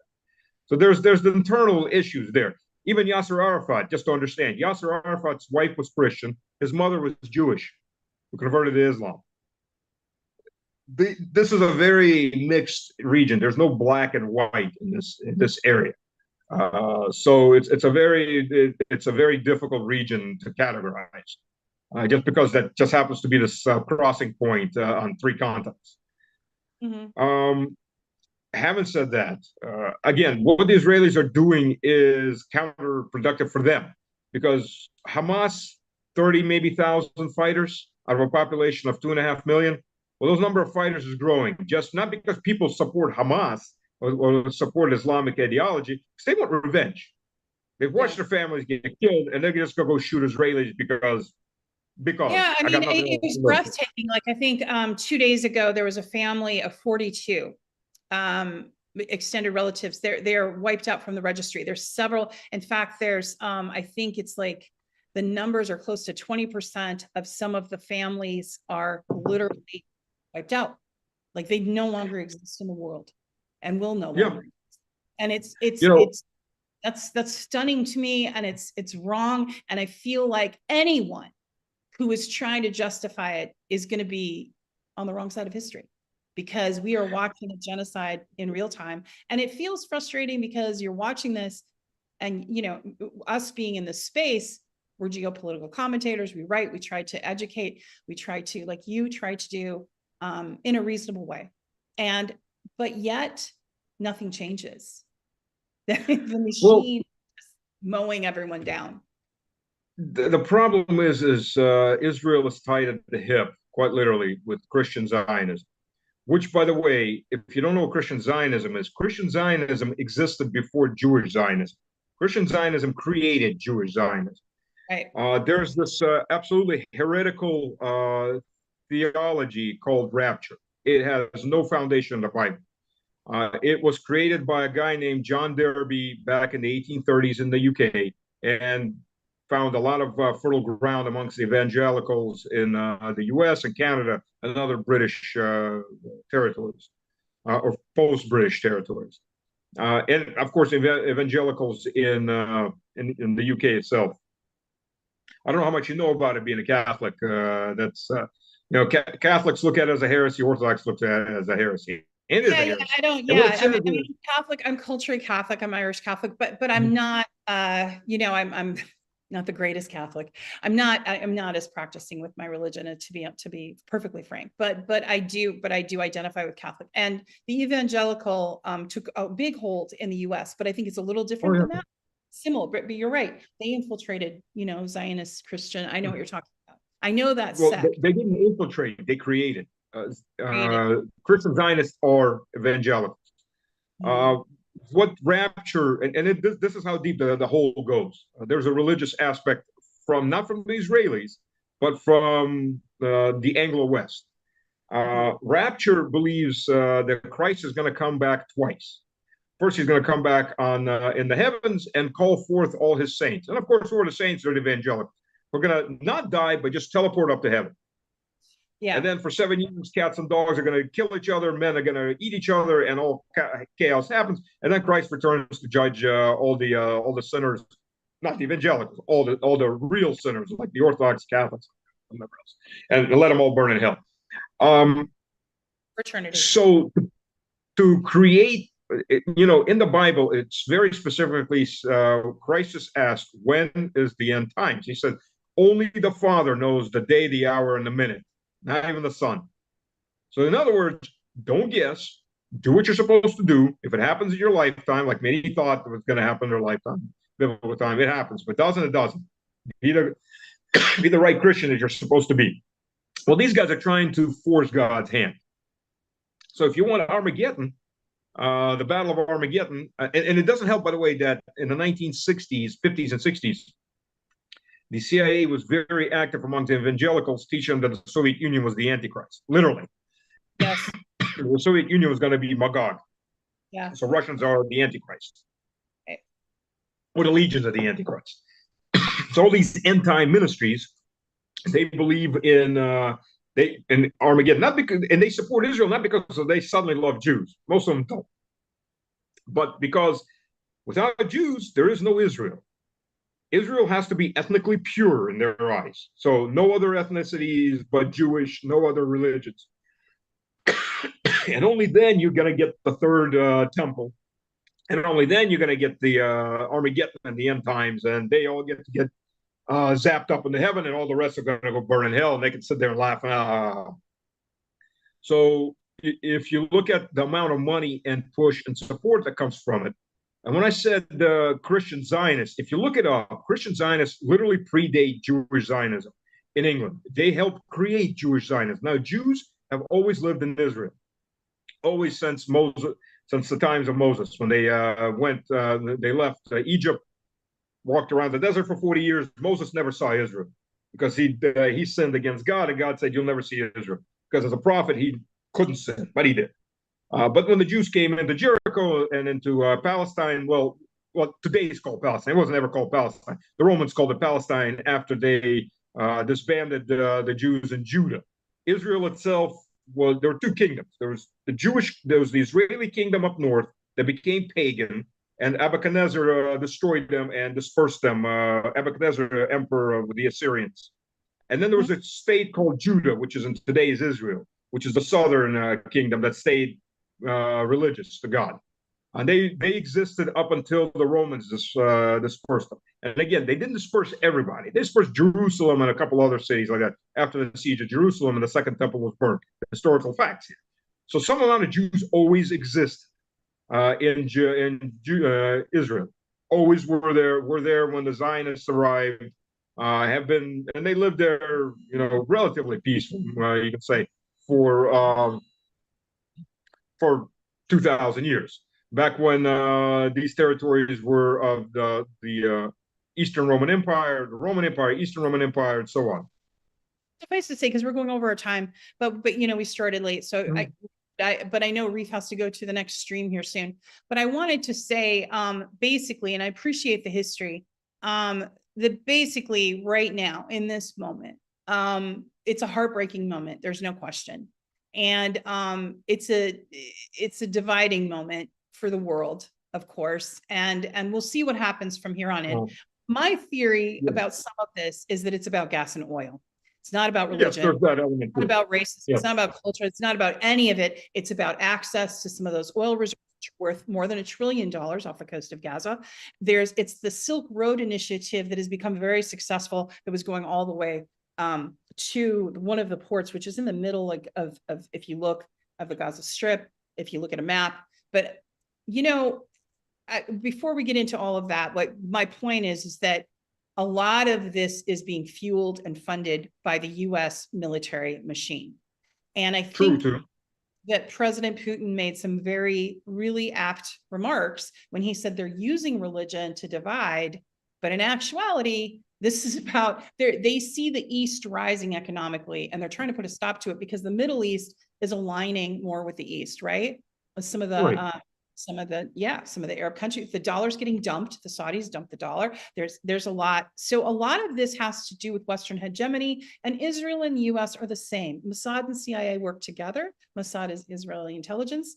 So there's the internal issues there. Even Yasser Arafat, just to understand, Yasser Arafat's wife was Christian, his mother was Jewish, who converted to Islam. This is a very mixed region. There's no black and white in this area. So it's a very difficult region to categorize, just because that just happens to be this crossing point on three continents. Mm-hmm. Having said that, again, what the Israelis are doing is counterproductive for them, because Hamas, 30 maybe thousand fighters out of a population of 2.5 million. Well, those number of fighters is growing, just not because people support Hamas or support Islamic ideology, because they want revenge. They've watched their families get killed, and they're just going to go shoot Israelis because. Yeah, I mean, it was breathtaking. Like, I think 2 days ago, there was a family of 42 extended relatives. They're wiped out from the registry. There's several. In fact, there's I think it's like the numbers are close to 20% of some of the families are literally wiped out. Like, they no longer exist in the world and will no longer exist. And it's that's stunning to me, and it's wrong. And I feel like anyone who is trying to justify it is going to be on the wrong side of history, because we are watching a genocide in real time. And it feels frustrating because you're watching this, and, you know, us being in this space, we're geopolitical commentators. We write, we try to educate, we try to, like you try to do, in a reasonable way. But yet nothing changes. The machine is mowing everyone down. The problem is Israel is tied at the hip, quite literally, with Christian Zionism. Which, by the way, if you don't know what Christian Zionism is, Christian Zionism existed before Jewish Zionism. Christian Zionism created Jewish Zionism. Right. There's this absolutely heretical theology called rapture. It has no foundation in the Bible. It was created by a guy named John Derby back in the 1830s in the UK, and found a lot of fertile ground amongst the evangelicals in the US and Canada and other British territories, or post-British territories. And of course, evangelicals in the UK itself. I don't know how much you know about it being a Catholic. Catholics look at it as a heresy, Orthodox looks at it as a heresy. I mean, Catholic, I'm culturally Catholic, I'm Irish Catholic, but I'm not, I'm not the greatest Catholic. I'm not as practicing with my religion, to be perfectly frank, but I do identify with Catholic. And the evangelical took a big hold in the US, but I think it's a little different than that. Similar, but you're right. They infiltrated, Zionist Christian. I know what you're talking about. I know that sect. They didn't infiltrate, they created. Christian Zionists are evangelicals. What rapture, and this is how deep the hole goes. There's a religious aspect not from the Israelis, but from the Anglo-West. Rapture believes that Christ is going to come back twice. First, he's going to come back in the heavens and call forth all his saints. And of course, who are the saints? They're the evangelicals. We're going to not die, but just teleport up to heaven. Yeah. And then for 7 years, cats and dogs are going to kill each other, men are going to eat each other, and all chaos happens. And then Christ returns to judge all the sinners, not the evangelicals, all the real sinners, like the Orthodox Catholics, and let them all burn in hell. Fraternity. So to create, in the Bible, it's very specifically, Christ is asked, when is the end times? He said, only the Father knows the day, the hour, and the minute. Not even the Son. So in other words, don't guess. Do what you're supposed to do. If it happens in your lifetime, like many thought it was going to happen in their lifetime, biblical time, it happens. But doesn't, it doesn't. be the right Christian that you're supposed to be. Well, these guys are trying to force God's hand. So if you want Armageddon, the Battle of Armageddon, and it doesn't help, by the way, that in the 1960s, 50s, and 60s, the CIA was very active among the evangelicals, teaching them that the Soviet Union was the Antichrist, literally. Yes. The Soviet Union was going to be Magog. Yeah. So Russians are the Antichrist, Okay. or the legions of the Antichrist. So all these end-time ministries, they believe in Armageddon, not because, and they support Israel not because they suddenly love Jews. Most of them don't, but because without Jews there is no Israel. Israel has to be ethnically pure in their eyes. So no other ethnicities but Jewish, no other religions, and only then you're going to get the third temple, and only then you're going to get the Armageddon and the end times, and they all get to get zapped up into heaven, and all the rest are going to go burn in hell, and they can sit there and laugh. So if you look at the amount of money and push and support that comes from it, and when I said Christian Zionists, if you look it up, Christian Zionists literally predate Jewish Zionism in England. They helped create Jewish Zionism. Now, Jews have always lived in Israel, always since Moses, since the times of Moses, when they they left Egypt, walked around the desert for 40 years. Moses never saw Israel because he sinned against God, and God said, "You'll never see Israel." Because as a prophet, he couldn't sin, but he did. But when the Jews came into Jericho and into Palestine, well, today it's called Palestine. It wasn't ever called Palestine. The Romans called it Palestine after they disbanded the Jews in Judah. Israel itself there were two kingdoms. There was the Israeli kingdom up north that became pagan, and Nebuchadnezzar destroyed them and dispersed them. Nebuchadnezzar, emperor of the Assyrians. And then there was a state called Judah, which is in today's Israel, which is the southern kingdom that stayed religious to God. And they existed up until the Romans dispersed them. And again, they didn't disperse everybody. They dispersed Jerusalem and a couple other cities like that. After the siege of Jerusalem and the second temple was burned. Historical facts here. So some amount of Jews always exist in Israel. Always were there when the Zionists arrived. Have been, and they lived there, relatively peaceful. You can say for 2,000 years. Back when these territories were of the Eastern Roman Empire, the Roman Empire, Eastern Roman Empire, and so on. Suffice to say, because we're going over our time, but we started late, so but I know Reef has to go to the next stream here soon. But I wanted to say, basically, and I appreciate the history, that basically right now in this moment, it's a heartbreaking moment. There's no question, and it's a dividing moment for the world, of course, and we'll see what happens from here on in. My theory about some of this is that it's about gas and oil. It's not about religion. Yes, there's that element. It's not about racism. It's not about culture. It's not about any of it. It's about access to some of those oil reserves worth more than $1 trillion off the coast of Gaza. It's the Silk Road Initiative that has become very successful. That was going all the way to one of the ports, which is in the middle of if you look of the Gaza Strip, if you look at a map. But before we get into all of that, what my point is that a lot of this is being fueled and funded by the U.S. military machine. And I think that President Putin made some really apt remarks when he said they're using religion to divide. But in actuality, this is about, they see the East rising economically, and they're trying to put a stop to it because the Middle East is aligning more with the East, right? Some of the Arab countries, the dollar's getting dumped. The Saudis dumped the dollar. There's a lot. So a lot of this has to do with Western hegemony, and Israel and US are the same. Mossad and CIA work together. Mossad is Israeli intelligence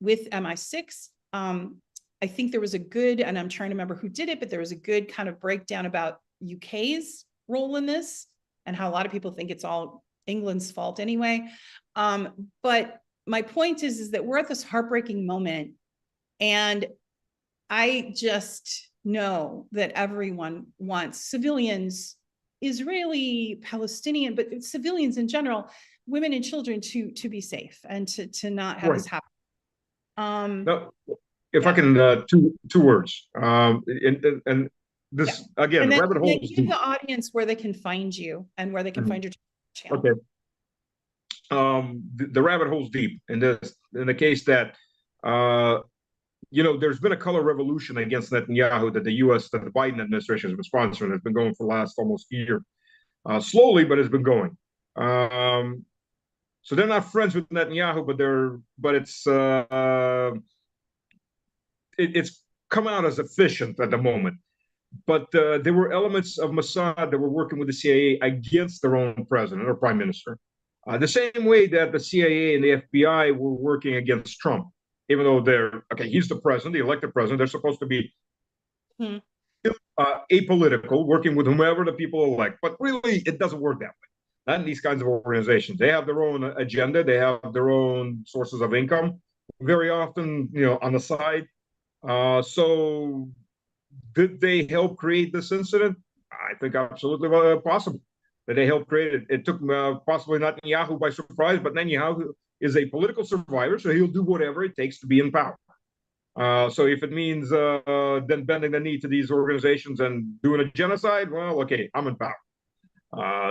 with MI6. I think there was a good, and I'm trying to remember who did it, but there was a good kind of breakdown about UK's role in this and how a lot of people think it's all England's fault anyway. But my point is that we're at this heartbreaking moment. And I just know that everyone wants civilians, Israeli, Palestinian, but civilians in general, women and children to be safe and to not have this happen. Now, if I can, two words, and this Yeah. again, And then, rabbit hole. give the audience where they can find you and where they can find your channel. Okay. The rabbit hole's deep in the case that there's been a color revolution against Netanyahu that the Biden administration has been sponsoring. It's been going for the last almost year, slowly, but it's been going. So they're not friends with Netanyahu, but it's come out as efficient at the moment. But there were elements of Mossad that were working with the CIA against their own president or prime minister, the same way that the CIA and the FBI were working against Trump. Even though he's the president, the elected president, they're supposed to be apolitical, working with whomever the people elect. But really, it doesn't work that way. Not in these kinds of organizations. They have their own agenda. They have their own sources of income, very often, on the side. So did they help create this incident? I think absolutely possible that they helped create it. It took possibly Netanyahu by surprise, but Netanyahu is a political survivor, so he'll do whatever it takes to be in power. So if it means then bending the knee to these organizations and doing a genocide, well, okay, I'm in power.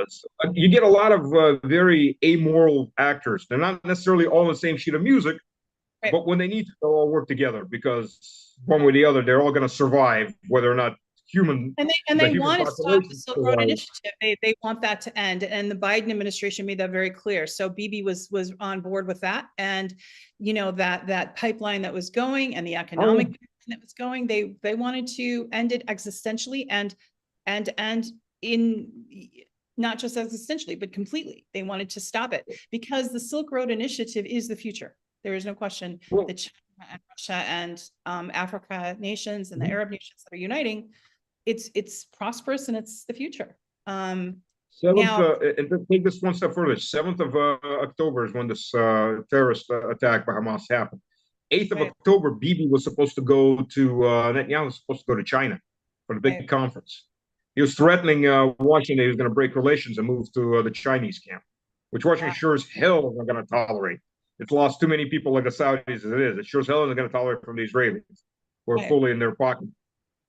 So you get a lot of very amoral actors. They're not necessarily all on the same sheet of music, right, but when they need to, they'll all work together because one way or the other, they're all going to survive, whether or not human. And they want to stop the Silk Road Initiative. They want that to end, and the Biden administration made that very clear. So Bibi was on board with that, and that pipeline that was going and the economic that was going, they wanted to end it existentially and in not just existentially, but completely. They wanted to stop it because the Silk Road Initiative is the future. There is no question that China and Russia and Africa nations and the Arab nations that are uniting, it's prosperous and it's the future. And take this one step further. 7th of October is when this terrorist attack by Hamas happened. 8th of October, Bibi was supposed to go to Netanyahu was supposed to go to China for the big conference. He was threatening Washington he was going to break relations and move to the Chinese camp, which Washington sure as hell isn't going to tolerate. It's lost too many people like the Saudis as it is. It sure as hell isn't going to tolerate from the Israelis who are fully in their pocket.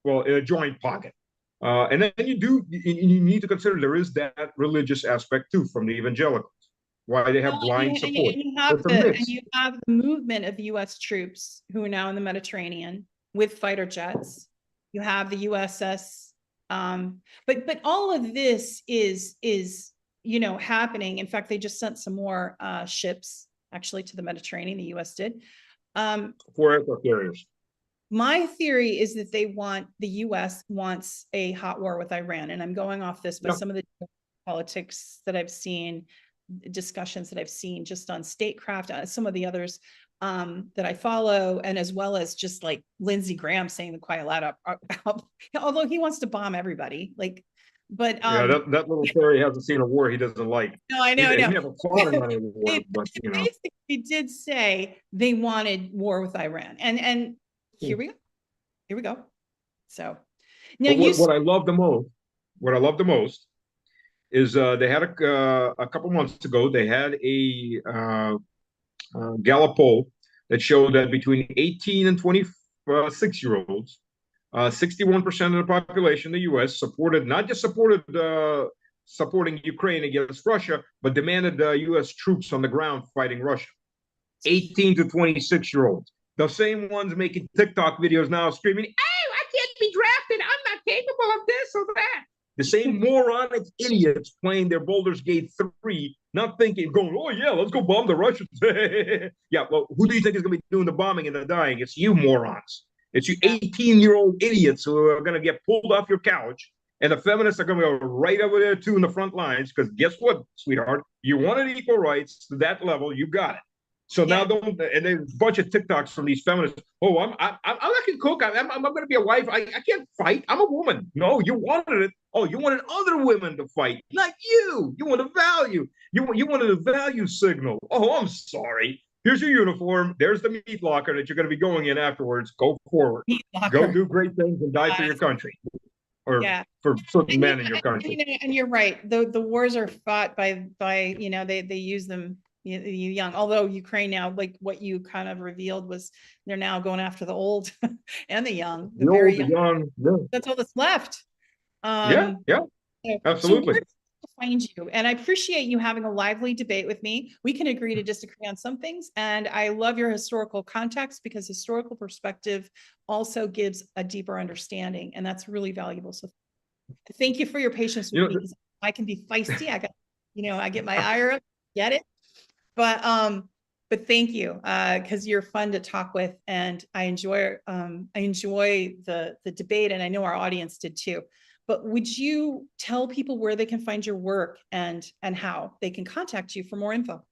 Well, in a joint pocket. And then you need to consider there is that religious aspect too from the evangelicals. Why they have blind support. And you have the movement of U.S. troops who are now in the Mediterranean with fighter jets. You have the USS. But all of this is happening. In fact, they just sent some more ships actually to the Mediterranean. The U.S. did. 4 aircraft carriers. My theory is that the U.S. wants a hot war with Iran, and I'm going off this, but some of the politics that I've seen, discussions that I've seen just on statecraft, some of the others that I follow, and as well as just like Lindsey Graham saying the quiet loud up, although he wants to bomb everybody, but that little fairy hasn't seen a war he doesn't like. No, I know. He never fought in any war, but basically did say they wanted war with Iran, and here we go. So now what I love the most is they had a couple months ago they had a Gallup poll that showed that between 18 and 26-year-olds, 61% of the population in the U.S. supporting Ukraine against Russia, but demanded U.S. troops on the ground fighting Russia. 18 to 26-year-olds. The same ones making TikTok videos now screaming, "Hey, I can't be drafted. I'm not capable of this or that." The same moronic idiots playing their Baldur's Gate 3, not thinking, going, "Oh yeah, let's go bomb the Russians." Yeah, well, who do you think is going to be doing the bombing and the dying? It's you morons. It's you 18-year-old idiots who are going to get pulled off your couch, and the feminists are going to go right over there too in the front lines. Because guess what, sweetheart? You wanted equal rights to that level, you got it. So now and there's a bunch of TikToks from these feminists. Oh, I'm not gonna cook. I'm gonna be a wife. I can't fight. I'm a woman. No, you wanted it. Oh, you wanted other women to fight, not you. You want a value. You wanted a value signal. Oh, I'm sorry. Here's your uniform. There's the meat locker that you're gonna be going in afterwards. Go forward. Go do great things and die for your country. Or for certain men in your country. And you're right. The wars are fought by they use them you young, although Ukraine now, like what you kind of revealed was they're now going after the old and the young, the The very old, the young. young, That's all that's left. yeah, yeah, So absolutely. where to find you? And I appreciate you having a lively debate with me. We can agree to disagree on some things. And I love your historical context, because historical perspective also gives a deeper understanding. And that's really valuable. So thank you for your patience with me, because I can be feisty. I get my ire up, get it. But thank you, because you're fun to talk with, and I enjoy the debate, and I know our audience did too. But would you tell people where they can find your work and how they can contact you for more info?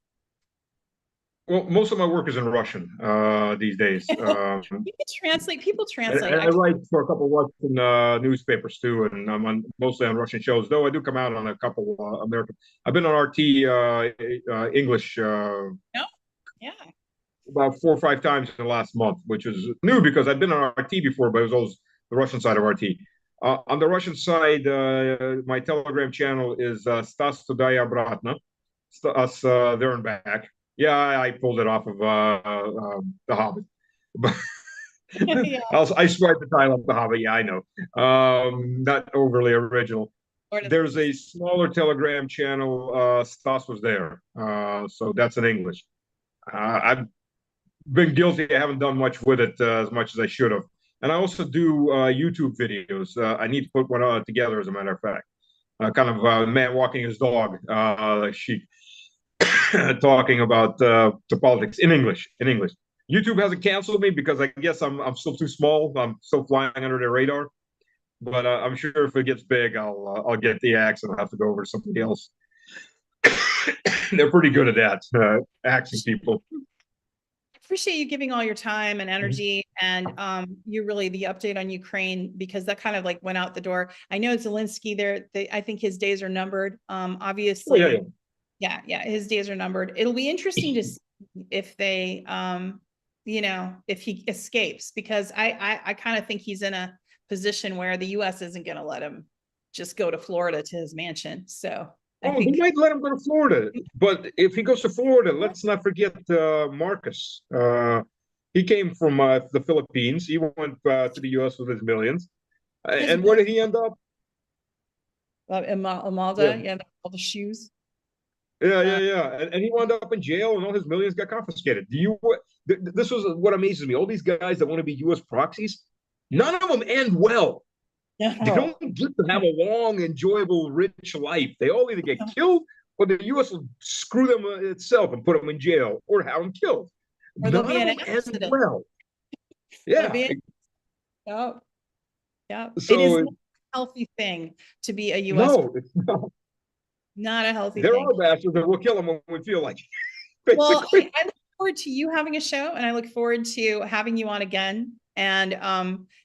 Well, most of my work is in Russian these days. You can translate. People translate. And I write for a couple of Russian newspapers too, and I'm mostly on Russian shows. Though I do come out on a couple American. I've been on RT English No? Yeah. about 4 or 5 times in the last month, which is new because I've been on RT before, but it was always the Russian side of RT. On the Russian side, my Telegram channel is Stas Tudaya Obratno, Stas there and back. Yeah, I pulled it off of The Hobbit. But Yeah. I swiped the title of The Hobbit. Yeah, I know. Not overly original. There's a smaller Telegram channel. Stas was there. So that's in English. I've been guilty. I haven't done much with it as much as I should have. And I also do YouTube videos. I need to put one together, as a matter of fact. Kind of a man walking his dog, she talking about the politics in English. YouTube hasn't canceled me because I guess I'm still too small. I'm still flying under their radar. But I'm sure if it gets big, I'll get the axe and I'll have to go over to somebody else. They're pretty good at that, axing people. Appreciate you giving all your time and energy, and you really the update on Ukraine, because that kind of like went out the door. I know Zelensky there. I think his days are numbered. Obviously, Oh, yeah, his days are numbered. It'll be interesting to see if they, if he escapes, because I kind of think he's in a position where the U.S. isn't going to let him just go to Florida to his mansion. So. They might let him go to Florida, but if he goes to Florida, let's not forget Marcus. He came from the Philippines. He went to the U.S. with his millions, and where did he end up? Amalda, yeah, all the shoes. Yeah. And he wound up in jail, and all his millions got confiscated. This was what amazes me. All these guys that want to be U.S. proxies, none of them end well. No. They don't get to have a long, enjoyable, rich life. They all either get killed, or the U.S. will screw them itself and put them in jail, or have them killed. Or there'll be an accident. Well. Yeah. Yeah. So, it is not a healthy thing to be a U.S. No, it's not. Not a healthy there thing. There are bastards that will kill them when we feel like it. Well, I look forward to you having a show, and I look forward to having you on again.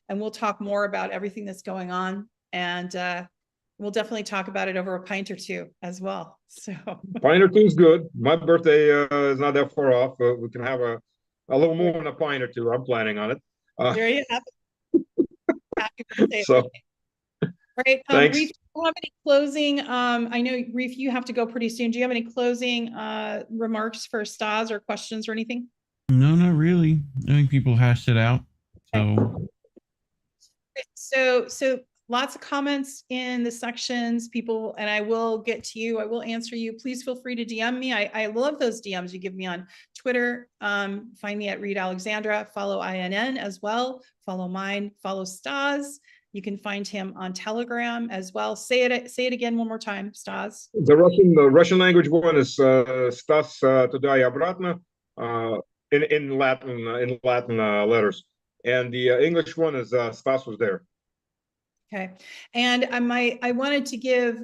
And we'll talk more about everything that's going on, and we'll definitely talk about it over a pint or two as well. So pint or two is good. My birthday is not that far off. We can have a little more than a pint or two. I'm planning on it. There you have it. Happy birthday. So, right. Thanks. Reef, do you have any closing? I know, Reef, you have to go pretty soon. Do you have any closing remarks for Stas, or questions or anything? No, not really. I think people hashed it out. So lots of comments in the sections, people, and I will get to you. I will answer you. Please feel free to DM me. I love those DMs you give me on Twitter. Find me at Reade Alexandra. Follow INN as well. Follow mine. Follow Stas. You can find him on Telegram as well. Say it again one more time, Stas. The Russian language one is Stas Tudaya Obratno in Latin letters. And the English one is Stas was there. Okay, and I wanted to give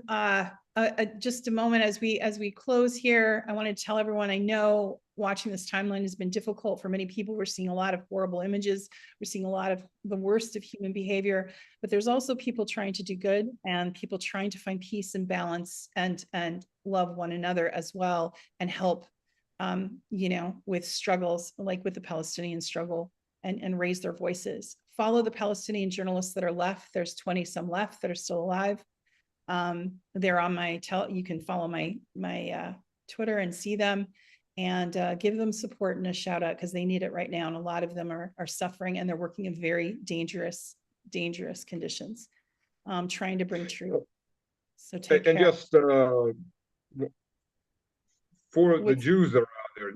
just a moment as we close here. I wanted to tell everyone, I know watching this timeline has been difficult for many people. We're seeing a lot of horrible images. We're seeing a lot of the worst of human behavior, but there's also people trying to do good, and people trying to find peace and balance, and love one another as well, and help, with struggles like with the Palestinian struggle, and raise their voices. Follow the Palestinian journalists that are left. There's 20 some left that are still alive. They're on my you can follow my Twitter and see them. and give them support and a shout out because they need it right now. And a lot of them are suffering and they're working in very dangerous conditions, trying to bring truth. So take And care. just for the Jews that are out there,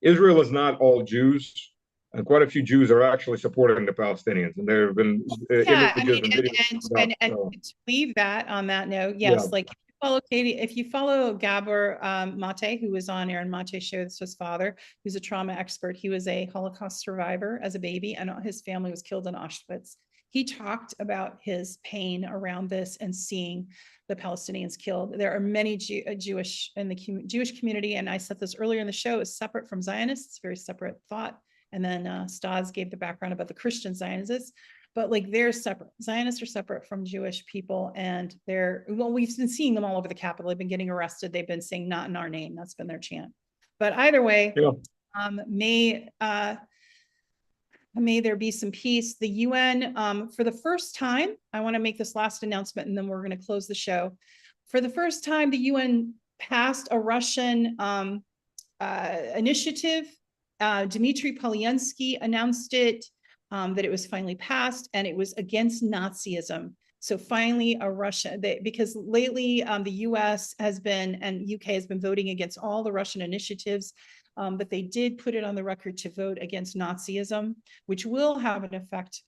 Israel is not all Jews. And quite a few Jews are actually supporting the Palestinians, and there have been images and videos. And to leave that on that note, yes, like if you follow Katie, if you follow Gabor Mate, who was on Aaron Mate's show, this was father, who's a trauma expert. He was a Holocaust survivor as a baby, and his family was killed in Auschwitz. He talked about his pain around this and seeing the Palestinians killed. There are many Jewish in the Jewish community, and I said this earlier in the show, is separate from Zionists, very separate thought. And then Stas gave the background about the Christian Zionists, but like they're separate. Zionists are separate from Jewish people, and we've been seeing them all over the Capitol. They've been getting arrested. They've been saying "not in our name." That's been their chant. But either way, may there be some peace. The UN, for the first time, I want to make this last announcement, and then we're going to close the show. For the first time, the UN passed a Russian initiative. Dmitry Polyansky announced it, that it was finally passed, and it was against Nazism. So finally because lately the US has been, and UK has been voting against all the Russian initiatives, but they did put it on the record to vote against Nazism, which will have an effect,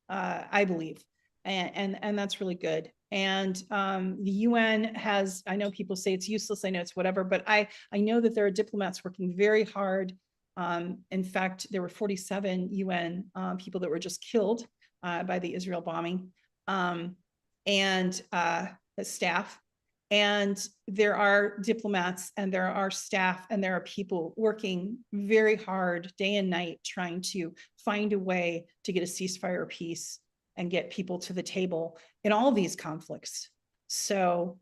I believe, and that's really good. And the UN has, I know people say it's useless, I know it's whatever, but I know that there are diplomats working very hard. In fact, there were 47 UN people that were just killed by the Israel bombing, and the staff. And there are diplomats and there are staff and there are people working very hard day and night trying to find a way to get a ceasefire or peace and get people to the table in all these conflicts. So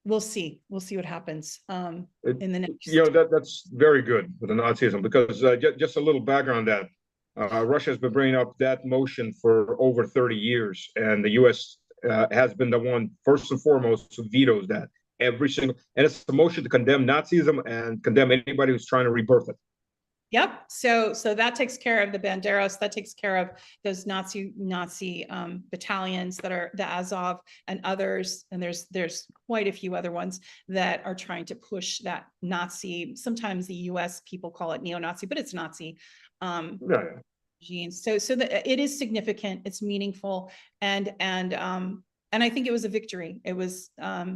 we'll see what happens in the next. That's very good with the Nazism, because just a little background that Russia has been bringing up that motion for over 30 years, and the U.S. Has been the one first and foremost who vetoes that every single, and it's the motion to condemn Nazism and condemn anybody who's trying to rebirth it. Yep. So that takes care of the Banderas. That takes care of those Nazi battalions that are the Azov and others. And there's quite a few other ones that are trying to push that Nazi. Sometimes the U.S. people call it neo-Nazi, but it's Nazi. Genes. So that it is significant. It's meaningful, and I think it was a victory. It was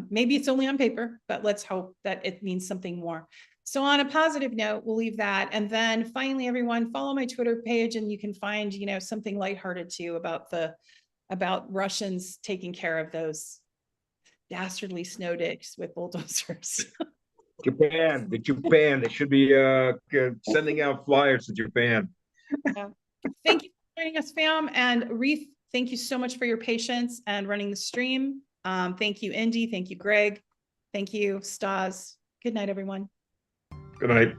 maybe it's only on paper, but let's hope that it means something more. So on a positive note, we'll leave that. And then finally, everyone, follow my Twitter page and you can find, something lighthearted too about Russians taking care of those dastardly snow dicks with bulldozers. Japan, they should be sending out flyers to Japan. Yeah. Thank you for joining us, fam. And Reef, thank you so much for your patience and running the stream. Thank you, Indy. Thank you, Greg. Thank you, Stas. Good night, everyone. Good night.